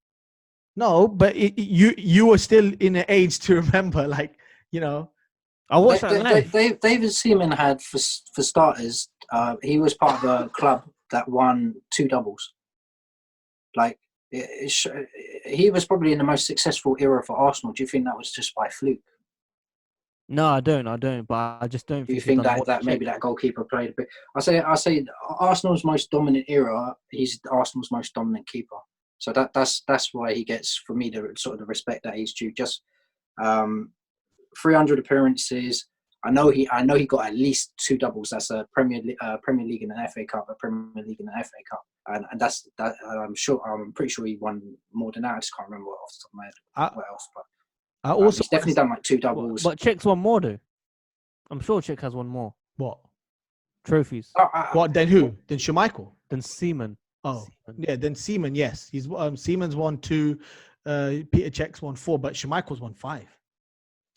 C: No, but you were still in an age to remember, I
B: watched that live.
A: David Seaman had, for starters, he was part of a club that won 2 doubles. He was probably in the most successful era for Arsenal. Do you think that was just by fluke?
B: No, I don't. But I just don't.
A: Do you think that maybe that goalkeeper played a bit? I say Arsenal's most dominant era. He's Arsenal's most dominant keeper. So that's why he gets, for me, the sort of the respect that he's due. Just 300 appearances. I know he got at least 2 doubles. That's a Premier League and an FA Cup, a Premier League and an FA Cup, and that's that. I'm pretty sure he won more than that. I just can't remember off the top of my head what else, but. He's definitely done 2 doubles.
B: But Czech's won more though. I'm sure Cech has won more.
C: What?
B: Trophies.
C: What? Then who? Then Schmeichel?
B: Then Seaman.
C: Oh, Seaman. Yeah. Then Seaman. Yes, he's Seaman's won 2. Petr Cech's won 4, but Schmeichel's won 5.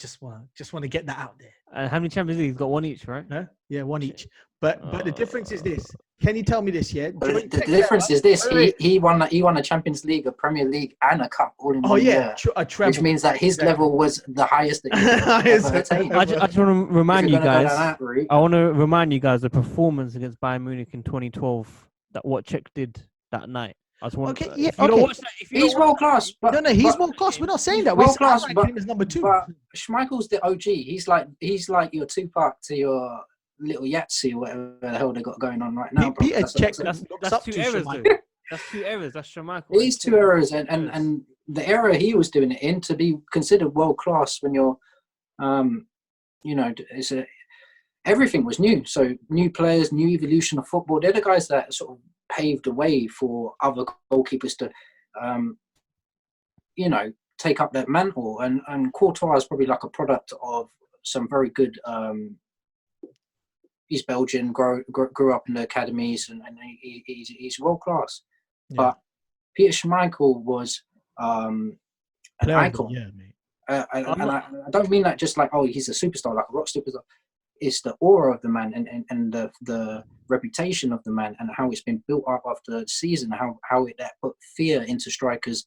C: Just want to get that out there.
B: And how many Champions Leagues? Got one each, right?
C: No? Yeah, one each. But the difference is this. Can you tell me this? Yeah.
A: But the difference is this: he won a Champions League, a Premier League, and a cup all in 1 year.
C: A treble.
A: Which means that his level was the highest that he ever attained.
B: I just want to remind you guys.
A: I
B: want to remind you guys the performance against Bayern Munich in 2012. That what Czech did that night. I just want.
C: Okay, yeah, okay.
A: He's world class.
C: No, he's world class. We're not saying that.
A: World class,
C: but him as number 2.
A: But Schmeichel's the OG. He's like your Tupac to your little Yahtzee or whatever the hell they got going on right now.
C: Peter Cech.
B: That's 2 errors though. That's 2 errors. That's Schmeichel.
A: These 2 errors and the era he was doing it in to be considered world class when you're, everything was new. So new players, new evolution of football. They're the guys that sort of paved the way for other goalkeepers to, take up that mantle. And Courtois is probably like a product of some very good. He's Belgian, grew up in the academies, and he's world class. Yeah. But Peter Schmeichel was an icon.
C: Yeah, mate.
A: And I don't mean that just like, oh, he's a superstar, like a rock superstar. It's the aura of the man and the reputation of the man and how it's been built up after the season, how it put fear into strikers'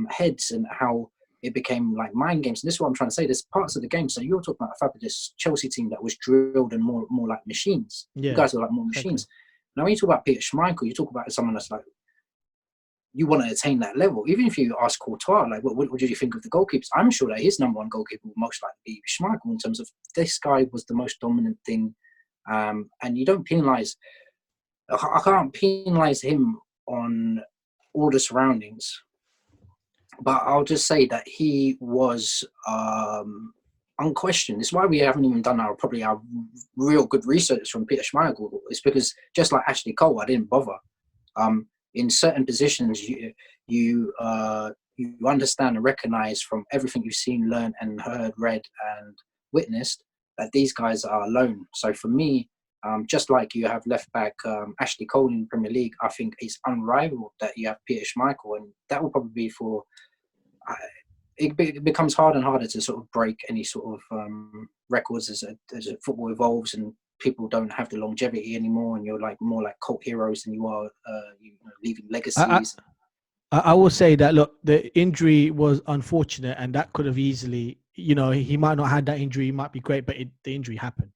A: heads and how it became like mind games. And this is what I'm trying to say. There's parts of the game. So you're talking about a fabulous Chelsea team that was drilled and more like machines. Yeah. You guys are like more machines. Okay. Now, when you talk about Peter Schmeichel, you talk about someone that's like, you want to attain that level. Even if you ask Courtois, like, what did you think of the goalkeepers? I'm sure that his number 1 goalkeeper will most likely be Schmeichel in terms of this guy was the most dominant thing. And you don't penalise. I can't penalise him on all the surroundings. But I'll just say that he was unquestioned. It's why we haven't even done our real good research from Peter Schmeichel. It's because just like Ashley Cole, I didn't bother. In certain positions, you understand and recognize from everything you've seen, learned, and heard, read, and witnessed that these guys are alone. So for me, just like you have left back Ashley Cole in the Premier League, I think it's unrivaled that you have Peter Schmeichel, and that will probably be for. It becomes harder and harder to sort of break any sort of records as football evolves and people don't have the longevity anymore, and you're like more like cult heroes than you are leaving legacies.
C: I will say that, look, the injury was unfortunate, and that could have easily, he might not have had that injury, he might be great, but the injury happened,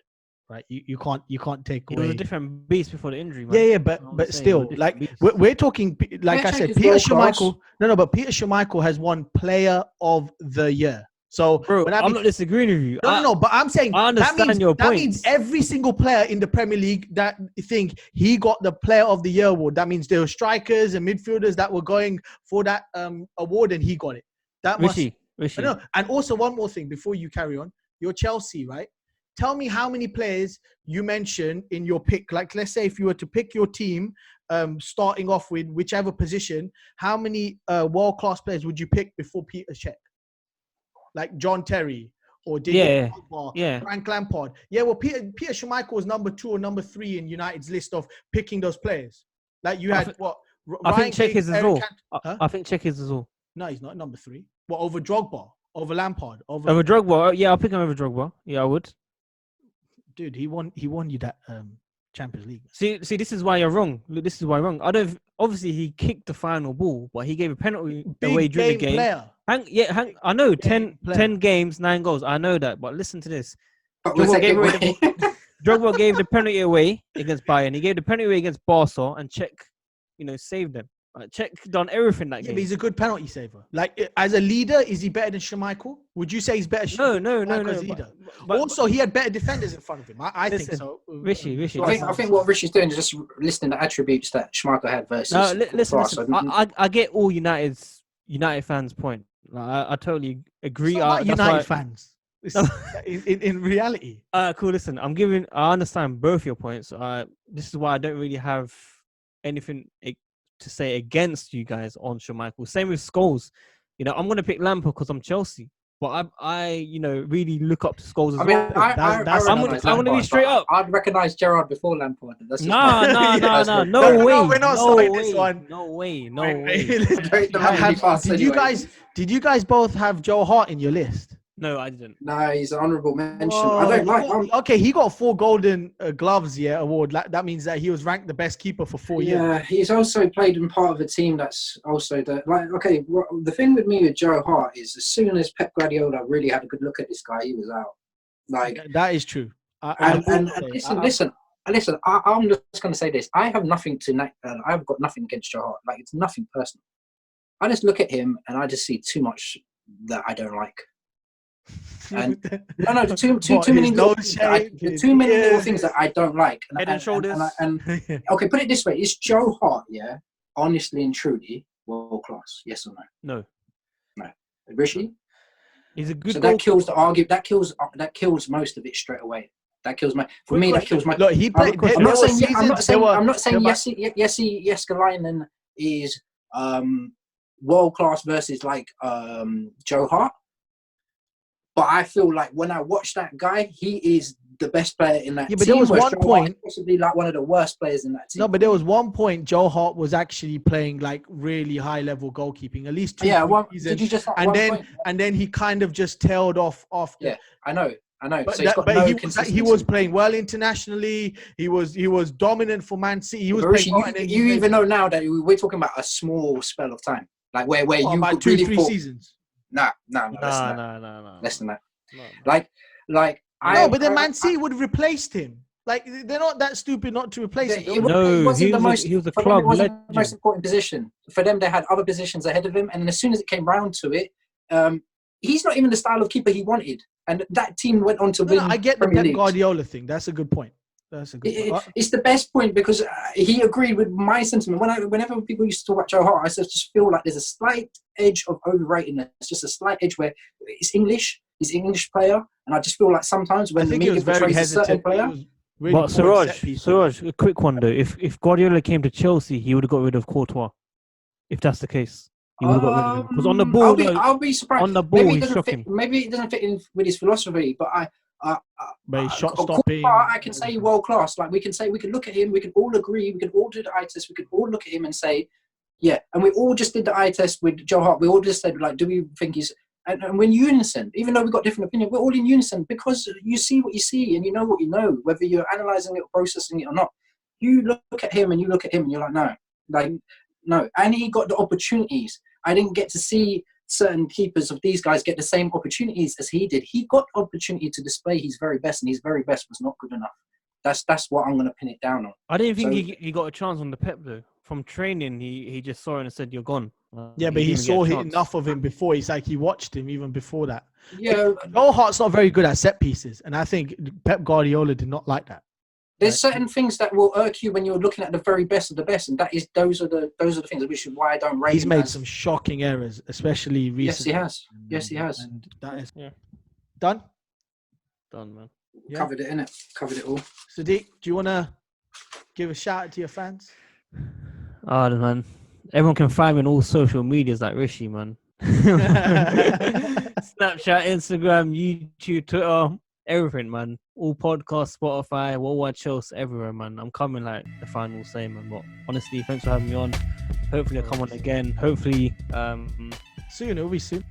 C: right? You can't take away.
B: It was a different beast before the injury, man.
C: Yeah, but still, like we're talking, like I said, Peter Schmeichel. No, but Peter Schmeichel has won Player of the Year. So,
B: bro, I'm not disagreeing with you.
C: No, but I'm saying
B: I understand your point.
C: That means every single player in the Premier League that think he got the Player of the Year award. That means there were strikers and midfielders that were going for that award, and he got it.
B: Rishi.
C: No, and also one more thing before you carry on. You're Chelsea, right? Tell me how many players you mentioned in your pick. Like, let's say if you were to pick your team, starting off with whichever position, how many world-class players would you pick before Peter Cech? Like John Terry or Frank Lampard. Yeah, well, Peter Schmeichel was number 2 or number 3 in United's list of picking those players. Like you had
B: I think Cech is as well. I think Cech is as well.
C: No, he's not number 3. What, over Drogba, over Lampard,
B: over Drogba? Yeah, I'll pick him over Drogba. Yeah, I would.
C: Dude, he won you that Champions League.
B: See, this is why you're wrong. Look, this is why you're wrong. Obviously, he kicked the final ball, but he gave a penalty away during the game.
C: Player.
B: I know, 10 games, 9 goals. I know that, but listen to this. Drogba gave the penalty away against Bayern. He gave the penalty away against Barca, and Cech, saved them. Cech done everything that game.
C: But he's a good penalty saver. Like, as a leader, is he better than Schmeichel? Would you say he's better?
B: No.
C: As a leader? But also, he had better defenders in front of him. I think so.
B: Rishi.
A: I think what Rishi's doing is just listing the attributes that Schmeichel had versus.
B: No, listen. I get all United fans' point. Like, I totally agree.
C: United fans. in reality.
B: Cool. Listen, I understand both your points. This is why I don't really have anything to say against you guys on Schmeichel. Same with Scholes. I'm going to pick Lampard because I'm Chelsea. But I really look up to Scholes as well. I'm going to be straight up.
A: I'd recognise Gerrard before Lampard.
B: No. No way.
C: We're not starting this one.
B: No way.
C: Did you guys both have Joe Hart in your list?
B: No, I didn't.
A: No, he's an honourable mention.
C: Whoa,
A: I don't like.
C: okay, he got 4 golden gloves award. That means that he was ranked the best keeper for 4 years.
A: Yeah, he's also played in part of a team that's also okay. The thing with me with Joe Hart is as soon as Pep Guardiola really had a good look at this guy, he was out. Like
C: that is true.
A: Listen. I'm just going to say this. I've got nothing against Joe Hart. Like, it's nothing personal. I just look at him and I just see too much that I don't like. And too many little things that I don't like.
B: Head and shoulders.
A: Okay, put it this way: is Joe Hart, honestly and truly world class? Yes or no? No. Rishi?
B: He's a good.
A: So that kills the argument. That kills most of it straight away. That kills my. For me, that kills my.
C: Look, he played.
A: I'm not saying Jesse Jääskeläinen is world class versus like Joe Hart. But I feel like when I watch that guy, he is the best player in that team.
C: Yeah, but there was one point,
A: possibly like one of the worst players in that team.
C: No, but there was one point Joe Hart was actually playing like really high level goalkeeping, at least 2 seasons.
A: Did you just
C: and then he kind of just tailed off after.
A: Yeah, I know.
C: But,
A: So
C: he was playing well internationally. He was dominant for Man City. He was playing well,
A: you even know now that we're talking about a small spell of time, like where you
C: about
A: really
C: 2-3 seasons.
A: No. Less than that. No,
C: but then Man City would have replaced him. Like, they're not that stupid not to replace him.
B: He was a club legend.
A: The most important position for them. They had other positions ahead of him, and as soon as it came round to it, he's not even the style of keeper he wanted, and that team went on to win.
C: I get the
A: Premier
C: Pep
A: Leagues.
C: Guardiola thing. That's a good point.
A: It's the best point because he agreed with my sentiment. Whenever people used to talk about Joe Hart, I just feel like there's a slight edge of overrating. It's just a slight edge where it's English. He's an English player, and I just feel like sometimes when the media portrays a certain player.
B: But Suraj, a quick one though. If Guardiola came to Chelsea, he would have got rid of Courtois. If that's the case, he would have got rid of him. Because on the ball,
A: I'll be surprised.
B: On the ball, he's shocking.
A: Maybe it doesn't fit in with his philosophy, but
C: shot stopping.
A: I can say world class. Like we can look at him. We can all agree. We can all do the eye test. We can all look at him and say, yeah. And we all just did the eye test with Joe Hart. We all just said, like, do we think he's? And we're in unison, even though we've got different opinions. We're all in unison because you see what you see and you know what you know, whether you're analysing it or processing it or not. You look at him and you're like, no. And he got the opportunities. I didn't get to see certain keepers of these guys get the same opportunities as he did. He got opportunity to display his very best, and his very best was not good enough. That's what I'm going to pin it down on.
B: I didn't think he got a chance on the Pep though. From training, he just saw it and said, "You're gone."
C: Yeah, but he saw enough of him before. It's like he watched him even before that.
A: Yeah,
C: Joe Hart's not very good at set pieces, and I think Pep Guardiola did not like that.
A: There's certain things that will irk you when you're looking at the very best of the best, and those are the things, which is why I don't rate.
C: He's made some shocking errors, especially recently.
A: Yes, he has.
C: And that is done,
B: man.
A: Yeah. Covered it all.
C: Sadik, do you want to give a shout out to your fans?
B: Oh man, everyone can find me on all social medias like Rishi, man. Snapchat, Instagram, YouTube, Twitter, everything, man. All podcasts, Spotify, Worldwide Shows, everywhere, man. I'm coming like the final say, man. But honestly, thanks for having me on. Hopefully I'll come on again. Hopefully
C: soon. It'll be soon.